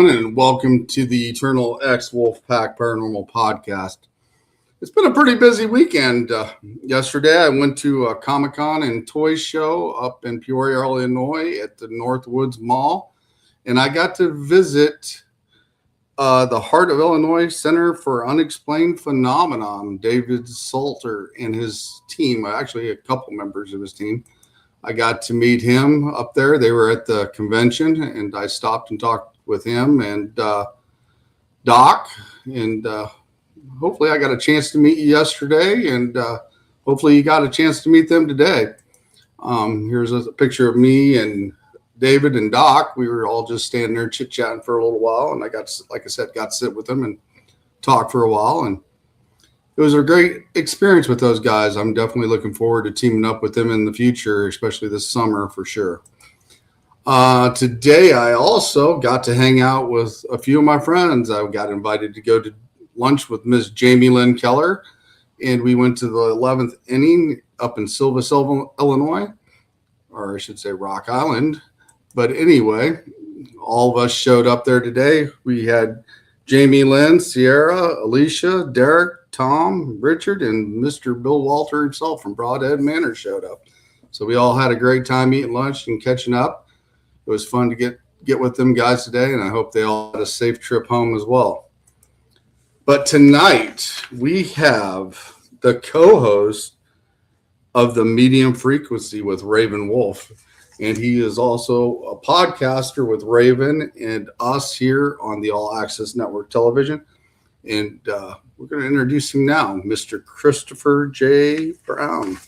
everyone, and welcome to the Eternal X Wolfpack Paranormal Podcast. It's been a pretty busy weekend. Yesterday, I went to a Comic-Con and toy show up in Peoria, Illinois at the Northwoods Mall, and I got to visit the Heart of Illinois Center for Unexplained Phenomenon. David Salter and his team, actually a couple members of his team, I got to meet him up there. They were at the convention, and I stopped and talked with him and Doc. And hopefully I got a chance to meet you yesterday, and hopefully you got a chance to meet them today. Here's a picture of me and David and Doc. We were all just standing there chit-chatting for a little while, and I got to sit with them and talk for a while, and it was a great experience with those guys. I'm definitely looking forward to teaming up with them in the future, especially this summer for sure. Today, I also got to hang out with a few of my friends. I got invited to go to lunch with Miss Jamie Lynn Keller, and we went to the 11th inning up in Silva, Illinois, or I should say Rock Island. But anyway, all of us showed up there today. We had Jamie Lynn, Sierra, Alicia, Derek, Tom, Richard, and Mr. Bill Walter himself from Broadhead Manor showed up. So we all had a great time eating lunch and catching up. It was fun to get with them guys today, and I hope they all had a safe trip home as well. But tonight we have the co-host of the Medium Frequency with Raven Wolf, and he is also a podcaster with Raven and us here on the All Access Network Television. And we're going to introduce him now, Mr. Christopher J. Brown.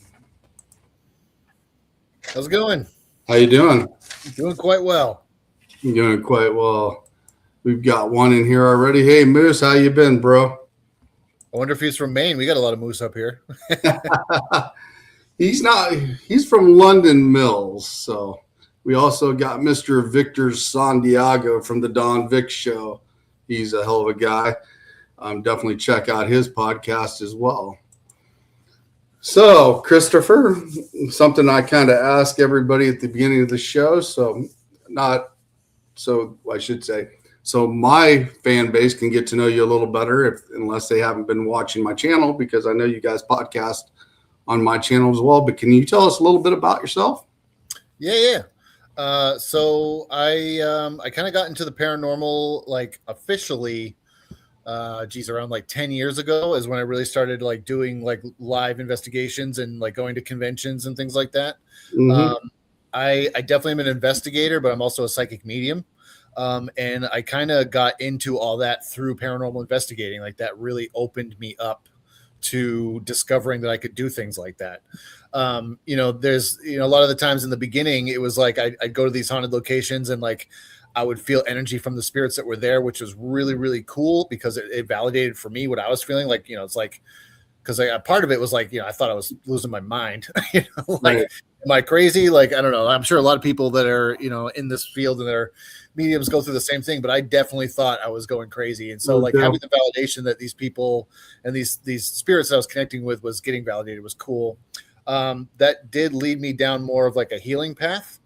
How's it going? How you doing? Doing quite well. I'm doing quite well. We've got one in here already. Hey, Moose, how you been, bro? I wonder if he's from Maine. We got a lot of moose up here. He's not. He's from London Mills. So we also got Mr. Victor Santiago from the Don Vic Show. He's a hell of a guy. Definitely check out his podcast as well. So, Christopher, something I kind of ask everybody at the beginning of the show. So my fan base can get to know you a little better unless they haven't been watching my channel, because I know you guys podcast on my channel as well. But can you tell us a little bit about yourself? Yeah. So I kind of got into the paranormal, like officially, around like 10 years ago is when I really started like doing like live investigations and like going to conventions and things like that. Mm-hmm. I definitely am an investigator, but I'm also a psychic medium. And I kind of got into all that through paranormal investigating. Like that really opened me up to discovering that I could do things like that. There's, a lot of the times in the beginning, it was like I'd go to these haunted locations and like I would feel energy from the spirits that were there, which was really, really cool because it validated for me what I was feeling. Like, it's like, because a part of it was like, I thought I was losing my mind. Right. Am I crazy? Like, I don't know. I'm sure a lot of people that are, in this field and their mediums go through the same thing, but I definitely thought I was going crazy. And so having the validation that these people and these spirits that I was connecting with was getting validated was cool. That did lead me down more of like a healing path.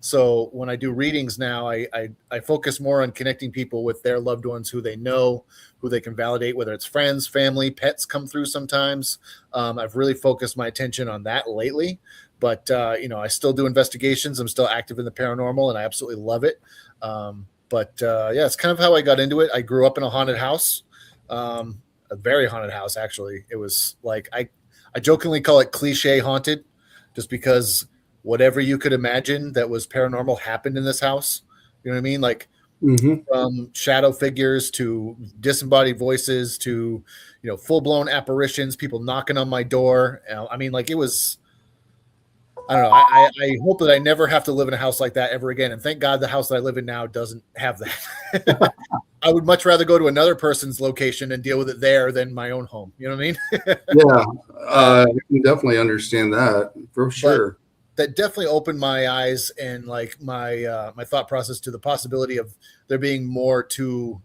So when I do readings now, I focus more on connecting people with their loved ones who they know, who they can validate, whether it's friends, family, pets come through sometimes. I've really focused my attention on that lately. But, I still do investigations. I'm still active in the paranormal, and I absolutely love it. It's kind of how I got into it. I grew up in a haunted house, a very haunted house, actually. It was like I jokingly call it cliche haunted just because whatever you could imagine that was paranormal happened in this house. You know what I mean? Like from shadow figures to disembodied voices to, full-blown apparitions, people knocking on my door. It was, I don't know. I hope that I never have to live in a house like that ever again. And thank God the house that I live in now doesn't have that. I would much rather go to another person's location and deal with it there than my own home. You know what I mean? Yeah, I can definitely understand that for sure. That definitely opened my eyes and like my thought process to the possibility of there being more to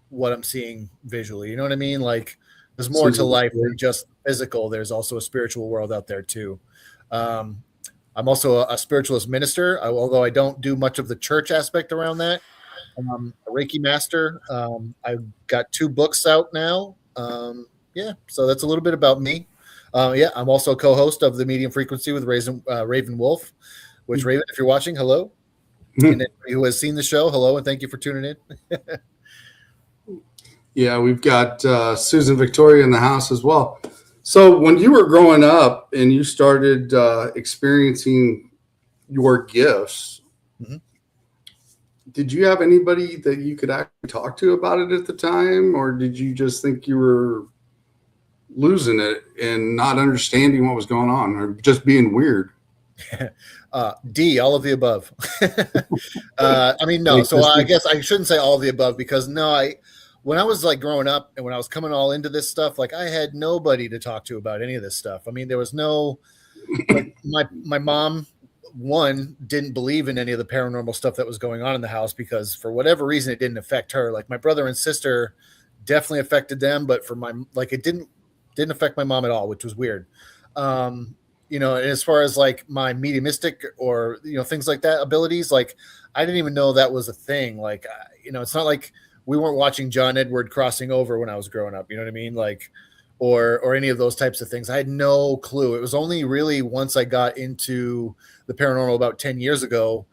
what I'm seeing visually. You know what I mean? Like there's more to life than just physical. There's also a spiritual world out there too. I'm also a spiritualist minister, although I don't do much of the church aspect around that. a Reiki master. I've got 2 books out now. Yeah, so that's a little bit about me. Yeah, I'm also a co-host of the Medium Frequency with Raven Wolf, which, Raven, if you're watching, hello. And anybody who has seen the show, hello, and thank you for tuning in. Yeah, we've got Susan Victoria in the house as well. So when you were growing up and you started experiencing your gifts, did you have anybody that you could actually talk to about it at the time? Or did you just think you were losing it and not understanding what was going on or just being weird? D, all of the above. I mean, no. So I guess I shouldn't say all of the above because when I was like growing up and when I was coming all into this stuff, like I had nobody to talk to about any of this stuff. I mean, there was no, like, my mom, one, didn't believe in any of the paranormal stuff that was going on in the house because for whatever reason, it didn't affect her. Like my brother and sister definitely affected them, but it didn't affect my mom at all, which was weird. And as far as like my mediumistic or, things like that abilities, like I didn't even know that was a thing. Like, it's not like we weren't watching John Edward Crossing Over when I was growing up, you know what I mean? Like, or any of those types of things. I had no clue. It was only really once I got into the paranormal about 10 years ago,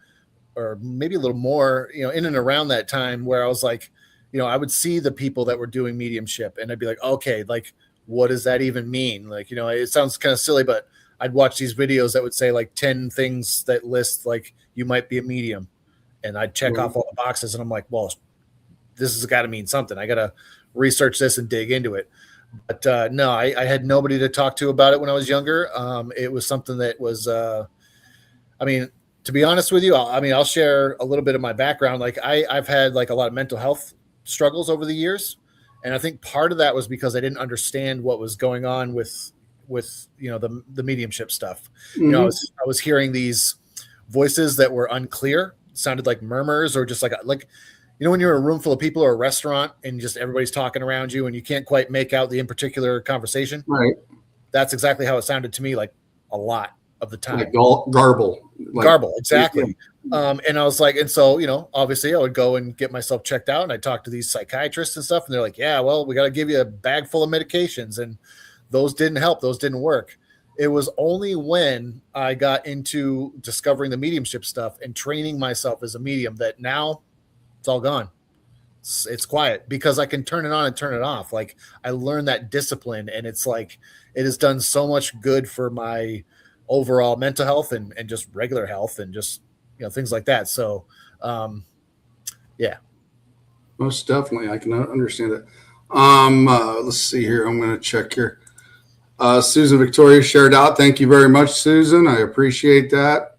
or maybe a little more, in and around that time where I was like, I would see the people that were doing mediumship and I'd be like, okay, like, what does that even mean? Like, it sounds kind of silly, but I'd watch these videos that would say like 10 things that list like you might be a medium. And I'd check off all the boxes and I'm like, well, this has got to mean something. I got to research this and dig into it. But no, I had nobody to talk to about it when I was younger. It was something that was, I mean, to be honest with you, I'll share a little bit of my background. Like I've had like a lot of mental health struggles over the years. And I think part of that was because I didn't understand what was going on with the mediumship stuff. Mm-hmm. I was hearing these voices that were unclear, sounded like murmurs or just like when you're in a room full of people or a restaurant and just everybody's talking around you and you can't quite make out the in particular conversation. Right. That's exactly how it sounded to me, like a lot of the time. Like garble. Garble, exactly. And I was like, and so, obviously I would go and get myself checked out and I talked to these psychiatrists and stuff. And they're like, yeah, well, we got to give you a bag full of medications. And those didn't help. Those didn't work. It was only when I got into discovering the mediumship stuff and training myself as a medium that now it's all gone. It's quiet because I can turn it on and turn it off. Like I learned that discipline and it's like, it has done so much good for my overall mental health and just regular health and just, things like that. So, yeah. Most definitely. I can understand that. Let's see here. I'm going to check here. Susan Victoria shared out. Thank you very much, Susan. I appreciate that.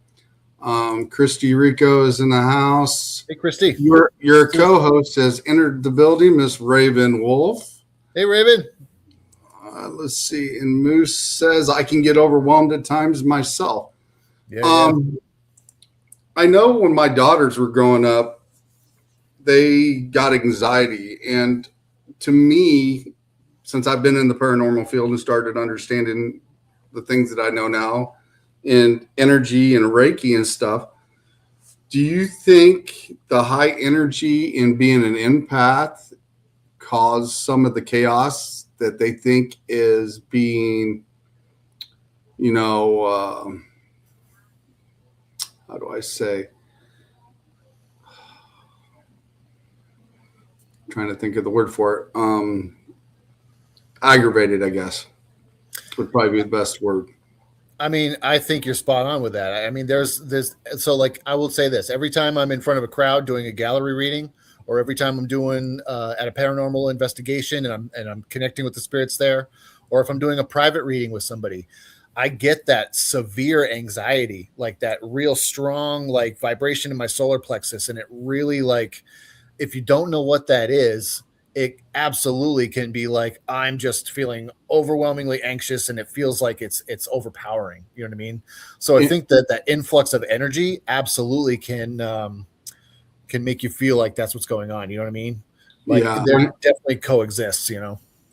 Christy Rico is in the house. Hey, Christy. Your co-host has entered the building, Miss Raven Wolf. Hey, Raven. Let's see. And Moose says, I can get overwhelmed at times myself. Yeah. I know when my daughters were growing up, they got anxiety. And to me, since I've been in the paranormal field and started understanding the things that I know now in energy and Reiki and stuff, do you think the high energy and being an empath caused some of the chaos that they think is being, how do I say? I'm trying to think of the word for it. Aggravated, I guess, would probably be the best word. I mean, I think you're spot on with that. I mean, there's so like I will say this: every time I'm in front of a crowd doing a gallery reading, or every time I'm doing at a paranormal investigation and I'm connecting with the spirits there, or if I'm doing a private reading with somebody, I get that severe anxiety, like that real strong like vibration in my solar plexus, and it really like if you don't know what that is, it absolutely can be like, I'm just feeling overwhelmingly anxious and it feels like it's overpowering. You know what I mean? So I think that influx of energy absolutely can make you feel like that's what's going on. You know what I mean? Like there definitely coexists,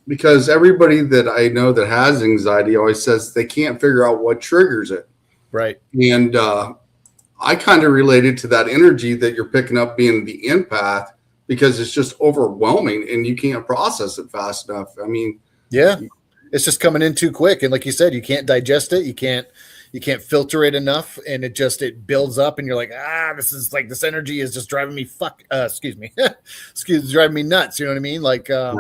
because everybody that I know that has anxiety always says they can't figure out what triggers it. Right. And I kind of related to that energy that you're picking up being the empath, because it's just overwhelming and you can't process it fast enough. I mean, Yeah. It's just coming in too quick. And like you said, you can't digest it. You can't filter it enough. And it builds up and you're like, this energy is just driving me excuse me. Driving me nuts. You know what I mean? Like, right.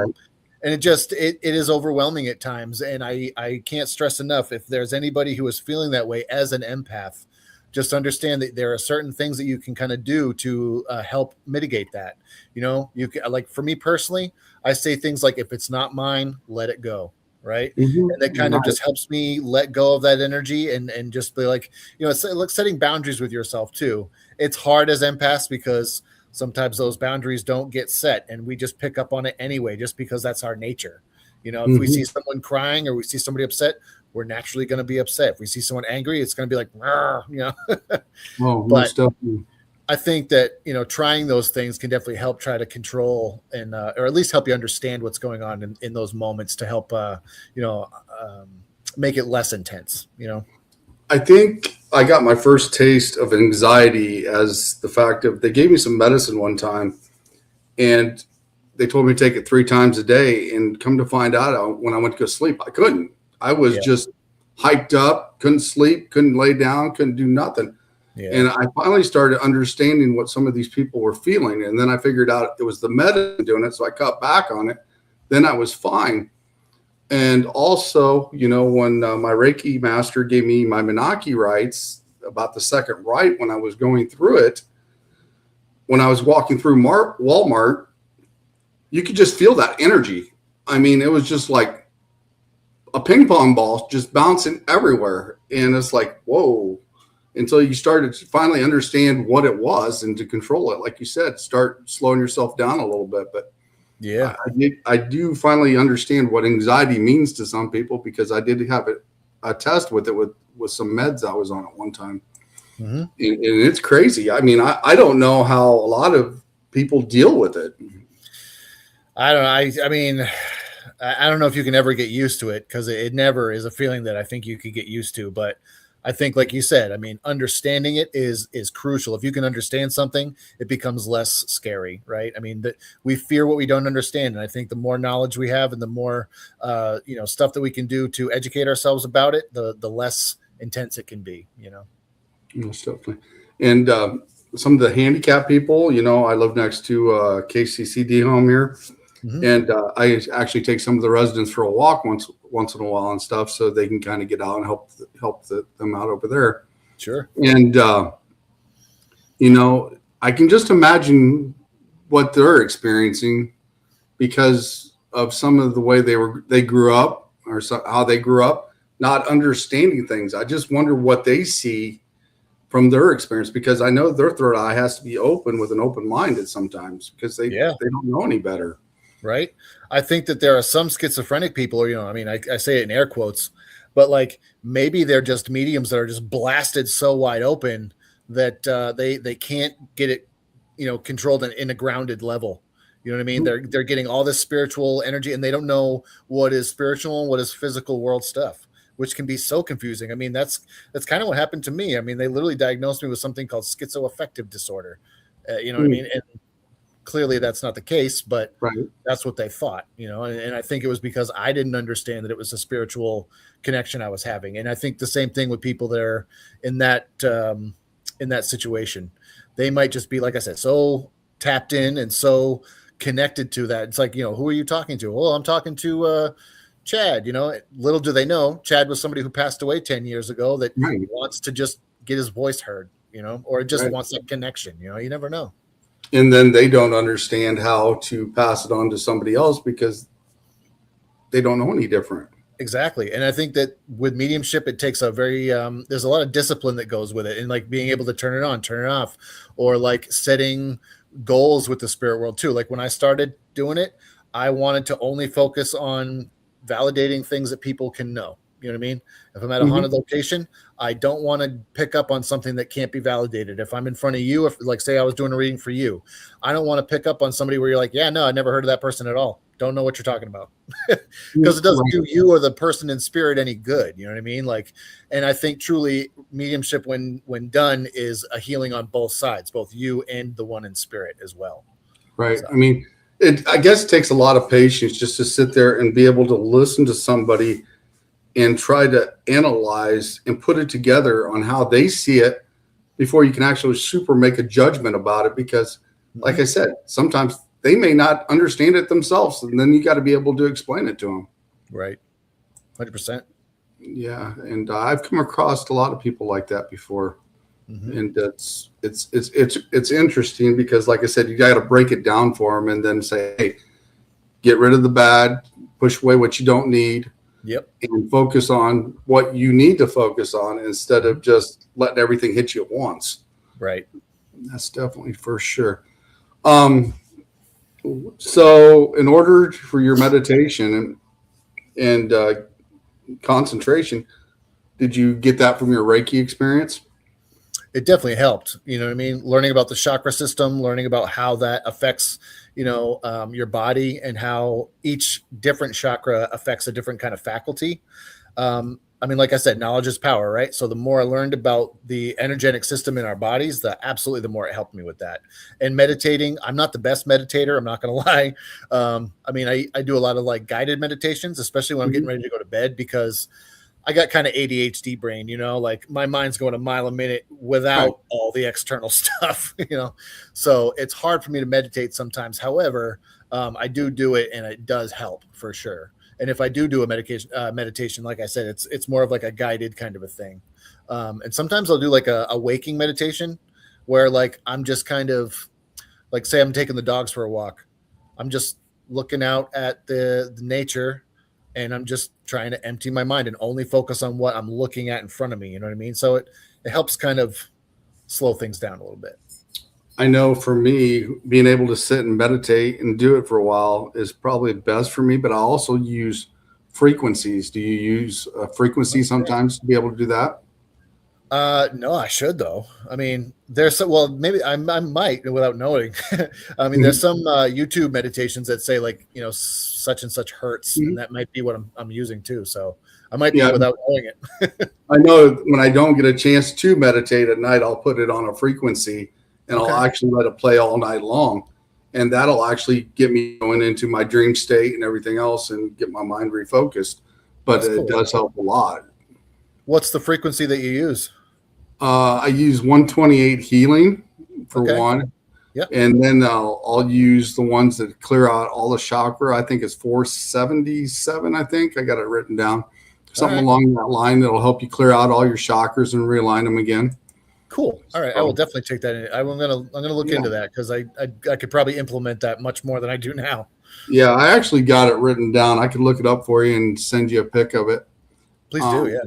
and it is overwhelming at times. And I can't stress enough, if there's anybody who is feeling that way as an empath, just understand that there are certain things that you can kind of do to help mitigate that. You know, you can, like, for me personally, I say things like, if it's not mine, let it go. Right. And that kind of just helps me let go of that energy and just be like, you know, it's like setting boundaries with yourself too. It's hard as empaths because sometimes those boundaries don't get set and we just pick up on it anyway, just because that's our nature. You know, if we see someone crying or we see somebody upset, we're naturally going to be upset. If we see someone angry, it's going to be like, you know. Oh, But most definitely. I think that, you know, trying those things can definitely help try to control and, or at least help you understand what's going on in those moments to help, you know, make it less intense, you know? I think I got my first taste of anxiety as the fact of, they gave me some medicine one time and they told me to take it 3 times a day. And come to find out, when I went to go sleep, I couldn't. I was just hyped up, couldn't sleep, couldn't lay down, couldn't do nothing. Yeah. And I finally started understanding what some of these people were feeling. And then I figured out it was the medicine doing it. So I cut back on it. Then I was fine. And also, you know, when my Reiki master gave me my Menaki rights, about the second right, when I was going through it, when I was walking through Walmart, you could just feel that energy. I mean, it was just like a ping pong ball just bouncing everywhere. And it's like, whoa. Until you started to finally understand what it was and to control it. Like you said, start slowing yourself down a little bit. But yeah, I do finally understand what anxiety means to some people, because I did have a test with it with some meds I was on at one time. And it's crazy. I mean, I don't know how a lot of people deal with it. I don't know. I mean, I don't know if you can ever get used to it, because it never is a feeling that I think you could get used to. But I think, like you said, I mean, understanding it is crucial. If you can understand something, it becomes less scary, right? I mean, that we fear what we don't understand, and I think the more knowledge we have and the more you know, stuff that we can do to educate ourselves about it, the less intense it can be. You know. Most definitely. And some of the handicapped people, you know, I live next to KCCD home here. And I actually take some of the residents for a walk once in a while and stuff, so they can kind of get out and help them out over there. Sure. And you know, I can just imagine what they're experiencing because of some of the way they grew up, or how they grew up, not understanding things. I just wonder what they see from their experience, because I know their third eye has to be open with an open mind at sometimes, because they don't know any better. Right. I think that there are some schizophrenic people, or, you know, I mean, I say it in air quotes, but like maybe they're just mediums that are just blasted so wide open that they can't get it, you know, controlled in a grounded level. You know what I mean? They're getting all this spiritual energy and they don't know what is spiritual and what is physical world stuff, which can be so confusing. I mean, that's kind of what happened to me. I mean, they literally diagnosed me with something called schizoaffective disorder. You know what I mean? And clearly that's not the case, but that's what they thought, you know, and I think it was because I didn't understand that it was a spiritual connection I was having. And I think the same thing with people that are in that situation. They might just be, like I said, so tapped in and so connected to that. It's like, you know, who are you talking to? Well, I'm talking to Chad. You know, little do they know, Chad was somebody who passed away 10 years ago that wants to just get his voice heard, you know, or just wants that connection. You know, you never know. And then they don't understand how to pass it on to somebody else because they don't know any different. Exactly. And I think that with mediumship, it takes a very, there's a lot of discipline that goes with it, and like being able to turn it on, turn it off, or like setting goals with the spirit world too. Like when I started doing it, I wanted to only focus on validating things that people can know. You know what I mean? If I'm at a haunted location, I don't want to pick up on something that can't be validated. If I'm in front of you, if like say I was doing a reading for you, I don't want to pick up on somebody where you're like, yeah, no, I never heard of that person at all. don't know what you're talking about. Because it doesn't do you or the person in spirit any good. You know what I mean? Like, and I think truly mediumship when done is a healing on both sides, both you and the one in spirit as well. Right. So. I mean, I guess it takes a lot of patience just to sit there and be able to listen to somebody and try to analyze and put it together on how they see it before you can actually super make a judgment about it. Because, like I said, sometimes they may not understand it themselves, and then you got to be able to explain it to them. Right. 100%. Yeah, and I've come across a lot of people like that before, and it's interesting because, like I said, you got to break it down for them and then say, hey, get rid of the bad, push away what you don't need. Yep. And focus on what you need to focus on instead of just letting everything hit you at once. Right. That's definitely for sure. So in order for your meditation and concentration, did you get that from your Reiki experience? It definitely helped. You know what I mean? Learning about the chakra system, learning about how that affects, your body and how each different chakra affects a different kind of faculty. I mean, like I said, knowledge is power, right? So the more I learned about the energetic system in our bodies, the more it helped me with that. And meditating, I'm not the best meditator. I'm not going to lie. I mean, I do a lot of like guided meditations, especially when I'm getting ready to go to bed, because I got kind of ADHD brain, like my mind's going a mile a minute without all the external stuff, so it's hard for me to meditate sometimes. However, I do it and it does help for sure. And if I do a meditation, like I said, it's more of like a guided kind of a thing. And sometimes I'll do like a waking meditation where like, I'm just kind of like, say I'm taking the dogs for a walk. I'm just looking out at the nature, and I'm just trying to empty my mind and only focus on what I'm looking at in front of me. You know what I mean? So it helps kind of slow things down a little bit. I know for me, being able to sit and meditate and do it for a while is probably best for me, but I also use frequencies. Do you use a frequency sometimes to be able to do that? No, I should though. I mean, maybe I might without knowing. I mean, there's some YouTube meditations that say like, such and such hertz, and that might be what I'm using too. So I might be without knowing it. I know when I don't get a chance to meditate at night, I'll put it on a frequency and I'll actually let it play all night long. And that'll actually get me going into my dream state and everything else and get my mind refocused. But it does help a lot. What's the frequency that you use? I use 128 healing for one. Yep. And then I'll use the ones that clear out all the chakra. I think it's 477. I think I got it written down. Something along that line that'll help you clear out all your chakras and realign them again. Cool. All right. I will definitely take that in. I'm gonna look into that because I could probably implement that much more than I do now. Yeah, I actually got it written down. I could look it up for you and send you a pic of it. Please do. Yeah.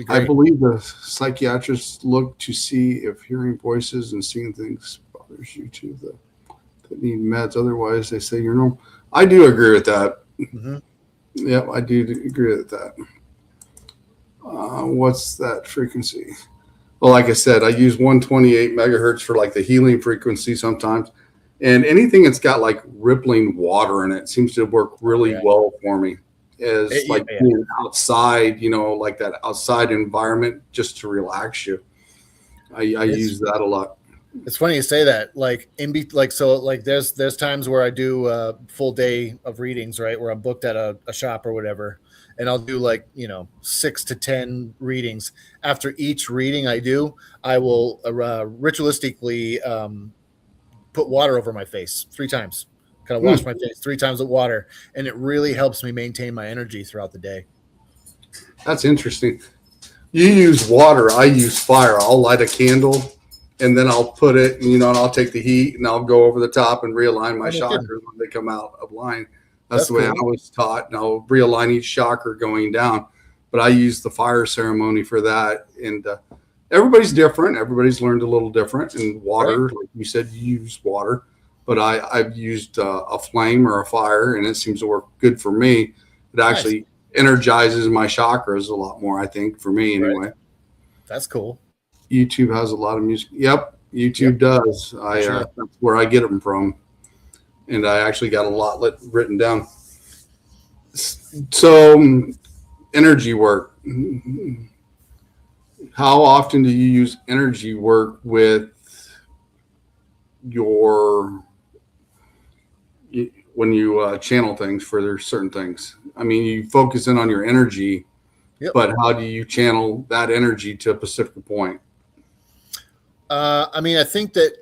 I believe the psychiatrists look to see if hearing voices and seeing things bothers you too. That need meds. Otherwise, they say you're normal. I do agree with that. Yeah, I do agree with that. What's that frequency? Well, like I said, I use 128 megahertz for like the healing frequency sometimes. And anything that's got like rippling water in it seems to work really well for me. Being outside, like that outside environment just to relax you. I use that a lot. It's funny you say that. There's times where I do a full day of readings, right? Where I'm booked at a shop or whatever. And I'll do 6 to 10 readings. After each reading I will ritualistically put water over my face 3 times. Kind of wash my face 3 times with water, and it really helps me maintain my energy throughout the day. That's interesting. You use water. I use fire. I'll light a candle, and then I'll put it, and I'll take the heat, and I'll go over the top and realign my chakras when they come out of line. That's the way I was taught, and I'll realign each chakra going down. But I use the fire ceremony for that, and everybody's different. Everybody's learned a little different. And water, like you said, you use water. But I've used a flame or a fire, and it seems to work good for me. It actually energizes my chakras a lot more, I think, for me anyway. That's cool. YouTube has a lot of music. Yep, YouTube does. That's where I get them from. And I actually got a lot written down. So, energy work. How often do you use energy work with your when you channel things for their certain things? I mean, you focus in on your energy, Yep. but how do you channel that energy to a specific point? I mean, I think that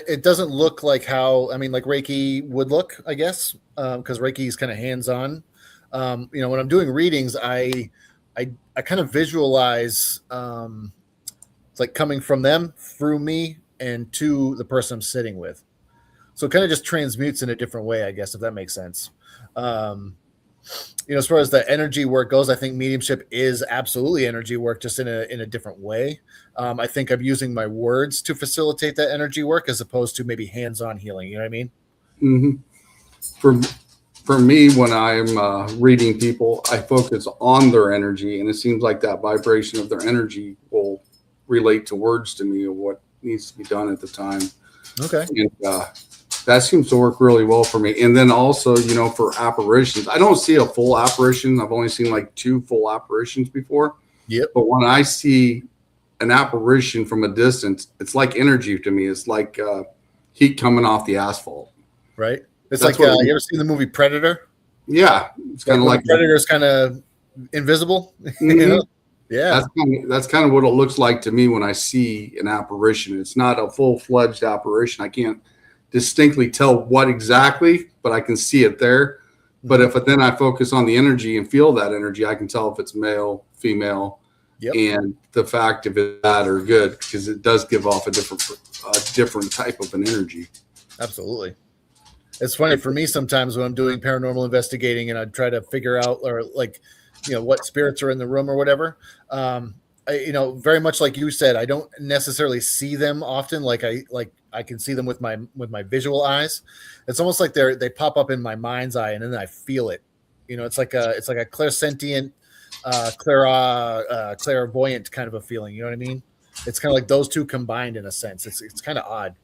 it doesn't look like how, like Reiki would look, I guess, because Reiki is kind of hands-on. When I'm doing readings, I kind of visualize, it's like coming from them through me and to the person I'm sitting with. So it kind of just transmutes in a different way, I guess, if that makes sense. Um, as far as the energy work goes, I think mediumship is absolutely energy work, just in a different way. I think I'm using my words to facilitate that energy work as opposed to maybe hands-on healing. You know what I mean? Mm-hmm. For for me, when I'm reading people, I focus on their energy, and it seems like that vibration of their energy will relate to words to me of what needs to be done at the time. Okay. And that seems to work really well for me. And then also, for apparitions, I don't see a full apparition. I've only seen like 2 full apparitions before. Yep. But when I see an apparition from a distance, it's like energy to me. It's like heat coming off the asphalt. Right. It's That's like, what you ever seen the movie Predator? Yeah, it's kind of Like like Predator's kind of invisible. Mhm. Yeah. That's kind of what it looks like to me when I see an apparition. It's not a full-fledged apparition. I can't distinctly tell what exactly, but I can see it there. But if then I focus on the energy and feel that energy, I can tell if it's male, female, Yep. and the fact if it's bad or good, because it does give off a different type of an energy. Absolutely. It's funny for me sometimes when I'm doing paranormal investigating and I try to figure out, or what spirits are in the room or whatever. Very much like you said, I don't necessarily see them often. I can see them with my visual eyes. It's almost like they pop up in my mind's eye and then I feel it. It's like a clairsentient, clairvoyant kind of a feeling. You know what I mean? It's kind of like those two combined in a sense. It's kind of odd.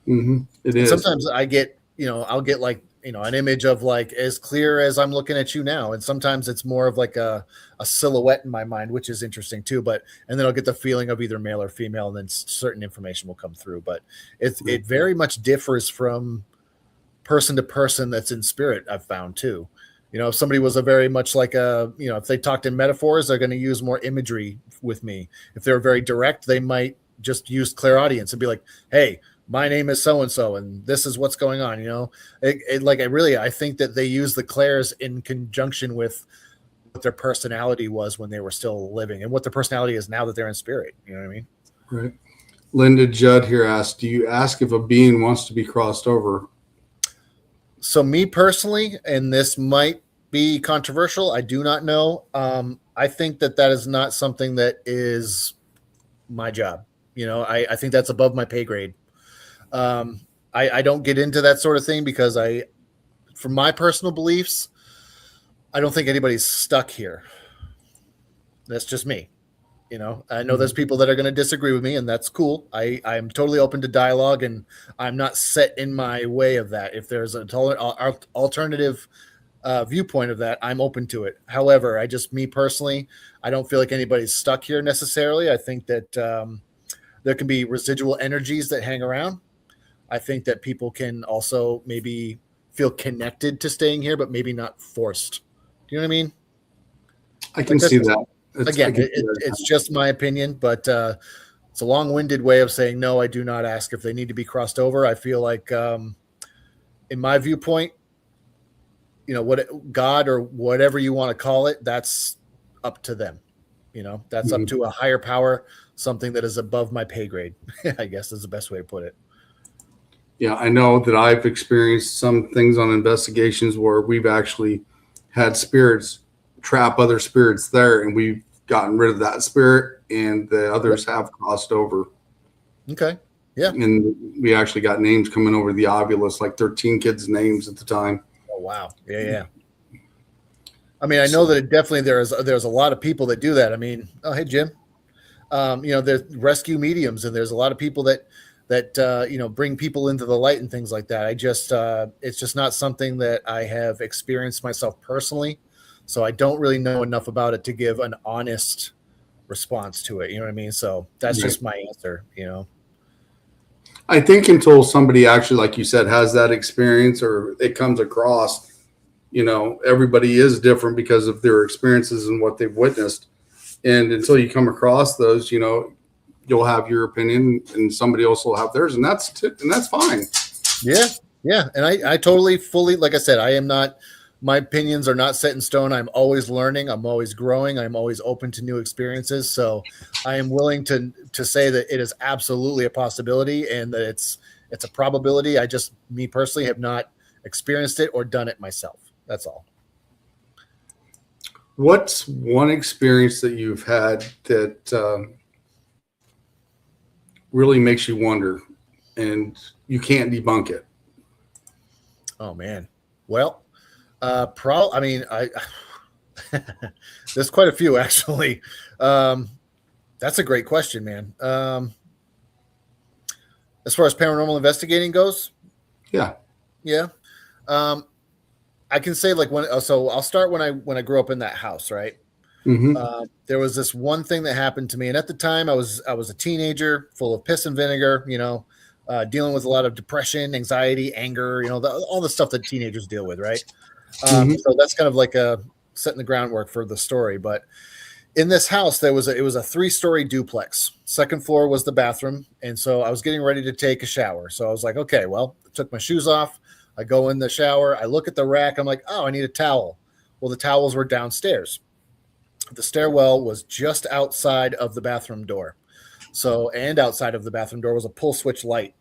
Mm-hmm. It is. Sometimes I get, I'll get an image of like as clear as I'm looking at you now. And sometimes it's more of like a silhouette in my mind, which is interesting too. And then I'll get the feeling of either male or female, and then certain information will come through. But it very much differs from person to person that's in spirit, I've found too. If somebody was a very much like if they talked in metaphors, they're going to use more imagery with me. If they're very direct, they might just use clairaudience and be like, hey, my name is so-and-so, and this is what's going on. I think that they use the clairs in conjunction with what their personality was when they were still living and what their personality is now that they're in spirit. You know what I mean? Right. Linda Judd here asks, do you ask if a being wants to be crossed over? So me personally, and this might be controversial, I do not know. I think that is not something that is my job. I think that's above my pay grade. I don't get into that sort of thing because from my personal beliefs, I don't think anybody's stuck here. That's just me. I know there's people that are going to disagree with me, and that's cool. I'm totally open to dialogue, and I'm not set in my way of that. If there's an alternative viewpoint of that, I'm open to it. However, me personally, I don't feel like anybody's stuck here necessarily. I think that there can be residual energies that hang around. I think that people can also maybe feel connected to staying here, but maybe not forced. Do you know what I mean? I can see that. It's just my opinion, but it's a long-winded way of saying no. I do not ask if they need to be crossed over. I feel like, in my viewpoint, what God or whatever you want to call it, that's up to them. That's up to a higher power, something that is above my pay grade. I guess is the best way to put it. Yeah, I know that I've experienced some things on investigations where we've actually had spirits trap other spirits there, and we've gotten rid of that spirit, and the others have crossed over. Okay. Yeah. And we actually got names coming over the ovulus, like 13 kids' names at the time. Oh, wow. Yeah. I mean, I know that there's a lot of people that do that. I mean, oh, hey, Jim. There's rescue mediums, and there's a lot of people that bring people into the light and things like that. It's just not something that I have experienced myself personally. So I don't really know enough about it to give an honest response to it. You know what I mean? So that's Right. just my answer, I think until somebody actually, like you said, has that experience or it comes across, everybody is different because of their experiences and what they've witnessed. And until you come across those, you'll have your opinion and somebody else will have theirs. And that's fine. Yeah. Yeah. And I totally fully, like I said, my opinions are not set in stone. I'm always learning. I'm always growing. I'm always open to new experiences. So I am willing to say that it is absolutely a possibility and that it's a probability. Me personally, have not experienced it or done it myself. That's all. What's one experience that you've had that really makes you wonder and you can't debunk it? Oh man. Well, there's quite a few actually. That's a great question, man. As far as paranormal investigating goes, yeah. I can say so I'll start when I grew up in that house, right? Mm-hmm. There was this one thing that happened to me, and at the time I was a teenager, full of piss and vinegar, dealing with a lot of depression, anxiety, anger, all the stuff that teenagers deal with, right? So that's kind of like setting the groundwork for the story. But in this house, it was a 3-story duplex. Second floor was the bathroom, and so I was getting ready to take a shower. So I was like, okay, well, I took my shoes off. I go in the shower. I look at the rack. I'm like, oh, I need a towel. Well, the towels were downstairs. The stairwell was just outside of the bathroom door. And outside of the bathroom door was a pull switch light.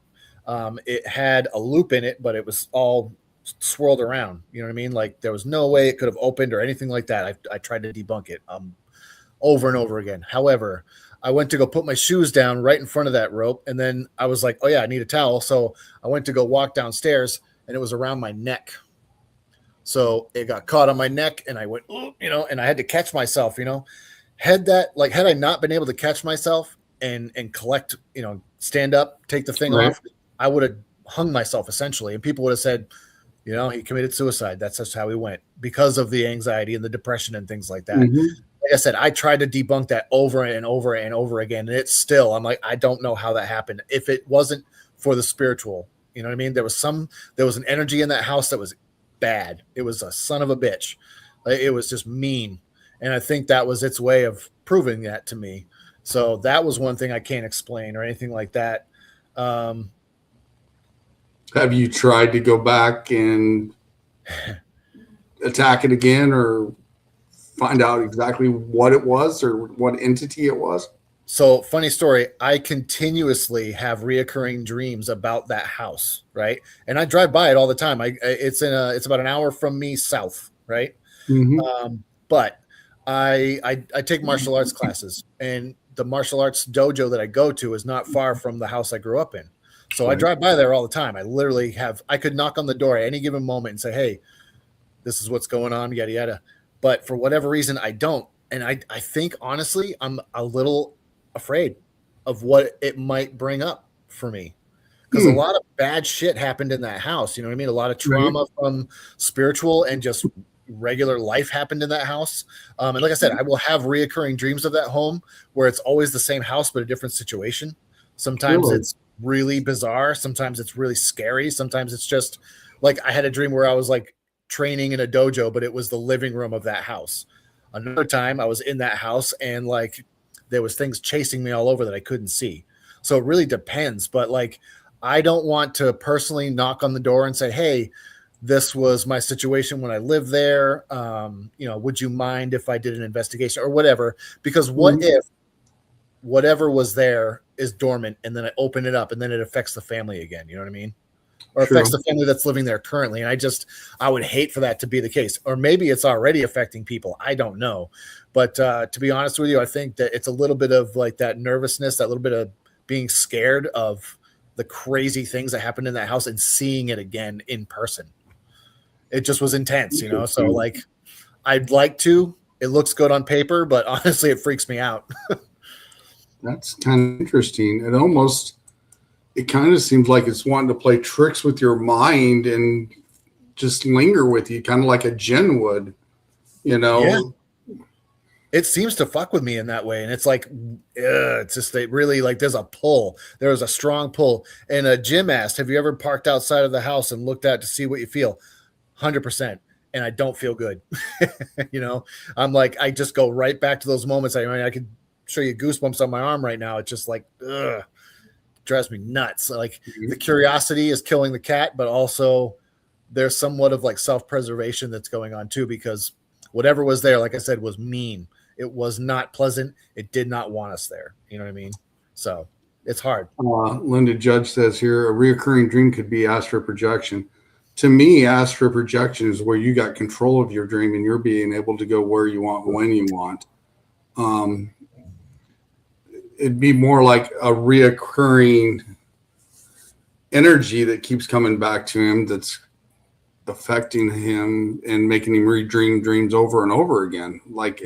It had a loop in it, but it was all swirled around. You know what I mean? Like there was no way it could have opened or anything like that. I tried to debunk it over and over again. However, I went to go put my shoes down right in front of that rope. And then I was like, oh yeah, I need a towel. So I went to go walk downstairs and it was around my neck. So it got caught on my neck and I went, and I had to catch myself, had I not been able to catch myself and collect, stand up, take the thing off, I would have hung myself essentially. And people would have said, he committed suicide. That's just how he went because of the anxiety and the depression and things like that. Mm-hmm. Like I said, I tried to debunk that over and over and over again. And it's still, I'm like, I don't know how that happened. If it wasn't for the spiritual, you know what I mean? There was an energy in that house that was bad. It was a son of a bitch. It was just mean. And I think that was its way of proving that to me. So that was one thing I can't explain or anything like that. Have you tried to go back and attack it again or find out exactly what it was or what entity it was? So funny story. I continuously have reoccurring dreams about that house. Right. And I drive by it all the time. It's about an hour from me south. Right. Mm-hmm. But I take martial arts classes, and the martial arts dojo that I go to is not far from the house I grew up in. So I drive by there all the time. I could knock on the door at any given moment and say, hey, this is what's going on, yada, yada. But for whatever reason, I don't. And I think, honestly, I'm a little afraid of what it might bring up for me. Because a lot of bad shit happened in that house. You know what I mean? A lot of trauma from spiritual and just regular life happened in that house. And like I said, I will have reoccurring dreams of that home where it's always the same house, but a different situation. Sometimes it's really bizarre. Sometimes it's really scary. Sometimes it's just like I had a dream where I was like training in a dojo, but it was the living room of that house. Another time I was in that house and like there was things chasing me all over that I couldn't see. So it really depends. But like, I don't want to personally knock on the door and say, hey, this was my situation when I lived there. Would you mind if I did an investigation or whatever? Because what if whatever was there is dormant and then I open it up and then it affects the family again? You know what I mean? Or affects the family that's living there currently. And I would hate for that to be the case. Or maybe it's already affecting people. I don't know. But to be honest with you, I think that it's a little bit of like that nervousness, that little bit of being scared of the crazy things that happened in that house and seeing it again in person. It just was intense, So like, I'd like to, it looks good on paper, but honestly, it freaks me out. That's kind of interesting. It almost it kind of seems like it's wanting to play tricks with your mind and just linger with you, kind of like a djinn would, you know? Yeah. It seems to fuck with me in that way. And it's like, it's just, it really like, there's a pull. There's a strong pull. And Jim asked, have you ever parked outside of the house and looked out to see what you feel? 100%. And I don't feel good. You know, I'm like, I just go right back to those moments. I mean, I could show you goosebumps on my arm right now. It's just like, drives me nuts. Like the curiosity is killing the cat, but also there's somewhat of like self-preservation that's going on too, because whatever was there, like I said, was mean. It was not pleasant. It did not want us there. You know what I mean? So it's hard. Linda Judge says here, a reoccurring dream could be astral projection. To me, astral projection is where you got control of your dream and you're being able to go where you want, when you want. It'd be more like a reoccurring energy that keeps coming back to him that's affecting him and making him redream dreams over and over again, like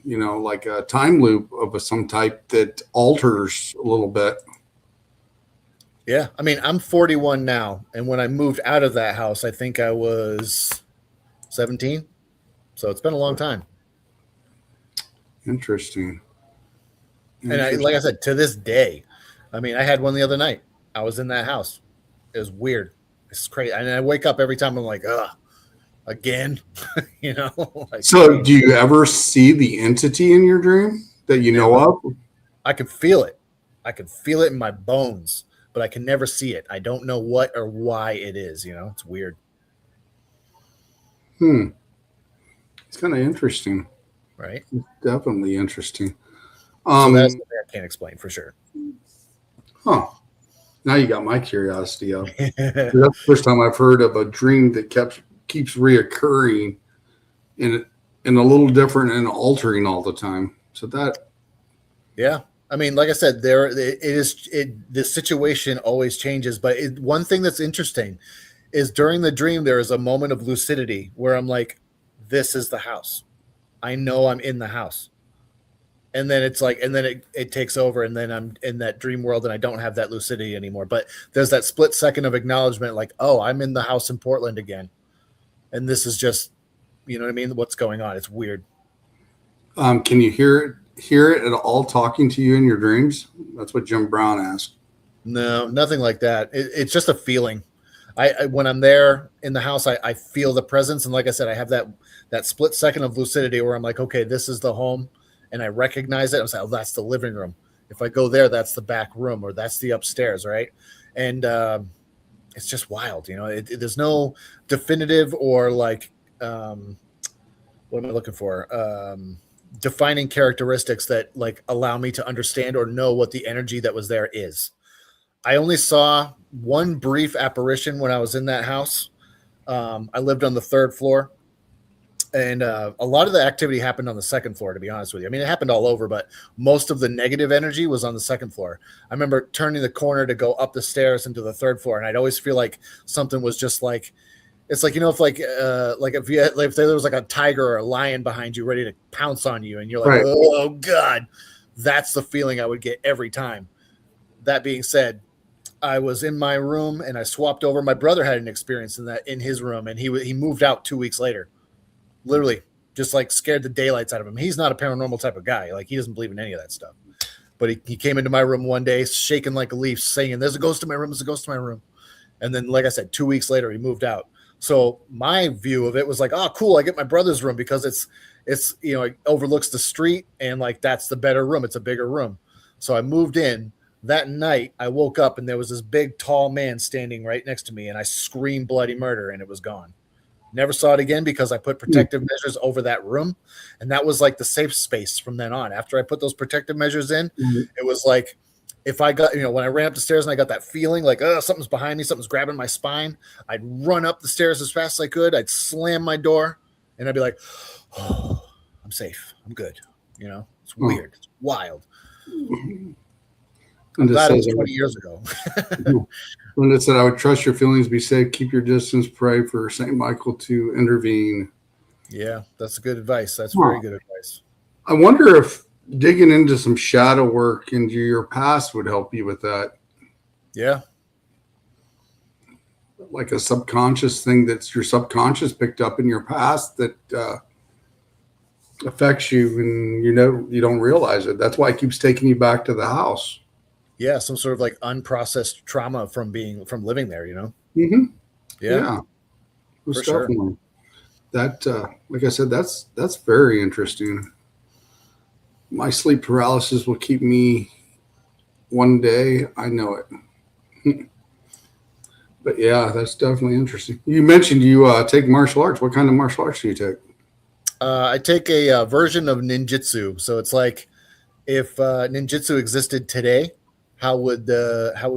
like a time loop of some type that alters a little bit. Yeah, I mean, I'm 41 now, and when I moved out of that house, I think I was 17. So it's been a long time. Interesting. And like I said, to this day, I mean, I had one the other night. I was in that house. It was weird. It's crazy. And I wake up every time. I'm like, again, you know. Like, so do you ever see the entity in your dream that you know of? I can feel it. I can feel it in my bones, but I can never see it. I don't know what or why it is, you know. It's weird. It's kind of interesting. Right? It's definitely interesting. So that's something I can't explain for sure. Huh. Now you got my curiosity up. That's the first time I've heard of a dream that keeps reoccurring and a little different and altering all the time. So that, yeah. I mean, like I said, the situation always changes. But one thing that's interesting is during the dream, there is a moment of lucidity where I'm like, this is the house. I know I'm in the house. And then it's like, and then it takes over, and then I'm in that dream world, and I don't have that lucidity anymore. But there's that split second of acknowledgement, like, oh, I'm in the house in Portland again, and this is just, you know what I mean? What's going on? It's weird. Can you hear it at all talking to you in your dreams? That's what Jim Brown asked. No, nothing like that. It's just a feeling. I when I'm there in the house, I feel the presence, and like I said, I have that split second of lucidity where I'm like, okay, this is the home. And I recognize it. I was like, oh, that's the living room. If I go there, that's the back room, or that's the upstairs, right? And it's just wild, you know. There's no definitive or like, what am I looking for? Defining characteristics that like allow me to understand or know what the energy that was there is. I only saw one brief apparition when I was in that house. I lived on the 3rd floor. And a lot of the activity happened on the 2nd floor, to be honest with you. I mean, it happened all over, but most of the negative energy was on the 2nd floor. I remember turning the corner to go up the stairs into the 3rd floor, and I'd always feel like something was just like, it's like, you know, if there was like a tiger or a lion behind you ready to pounce on you, and you're like, right. Oh God, that's the feeling I would get every time. That being said, I was in my room and I swapped over. My brother had an experience in his room, and he moved out 2 weeks later. Literally just like scared the daylights out of him. He's not a paranormal type of guy. Like, he doesn't believe in any of that stuff. But he came into my room one day shaking like a leaf, saying, there's a ghost in my room. There's a ghost in my room. And then, like I said, 2 weeks later, he moved out. So my view of it was like, oh, cool. I get my brother's room because it's, you know, it overlooks the street, and like, that's the better room. It's a bigger room. So I moved in. That night I woke up and there was this big, tall man standing right next to me, and I screamed bloody murder, and it was gone. Never saw it again because I put protective measures over that room. And that was like the safe space from then on. After I put those protective measures in, it was like, if I got, you know, when I ran up the stairs and I got that feeling like, oh, something's behind me, something's grabbing my spine, I'd run up the stairs as fast as I could. I'd slam my door, and I'd be like, oh, I'm safe. I'm good. You know, it's weird. It's wild. I'm glad it was 20 years ago. Linda said, I would trust your feelings, be safe, keep your distance, pray for St. Michael to intervene. Yeah, that's good advice. That's very good advice. I wonder if digging into some shadow work into your past would help you with that. Yeah. Like a subconscious thing that's your subconscious picked up in your past that affects you, and you don't realize it. That's why it keeps taking you back to the house. Yeah. Some sort of like unprocessed trauma from living there, Mm-hmm. Yeah, Yeah, for most sure. definitely. That, like I said, that's very interesting. My sleep paralysis will keep me one day. I know it. But yeah, that's definitely interesting. You mentioned you take martial arts. What kind of martial arts do you take? I take a version of ninjutsu. So it's like if ninjutsu existed today, how would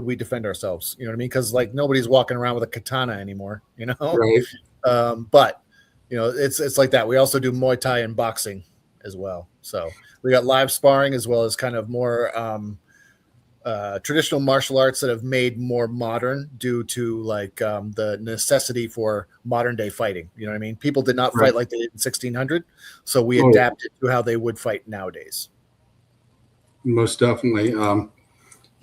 we defend ourselves? You know what I mean? Because like nobody's walking around with a katana anymore. Right. But it's like that. We also do Muay Thai and boxing as well. So we got live sparring as well as kind of more traditional martial arts that have made more modern due to like the necessity for modern day fighting. You know what I mean? People did not Right. fight like they did in 1600, so we Oh, yeah. adapted to how they would fight nowadays. Most definitely.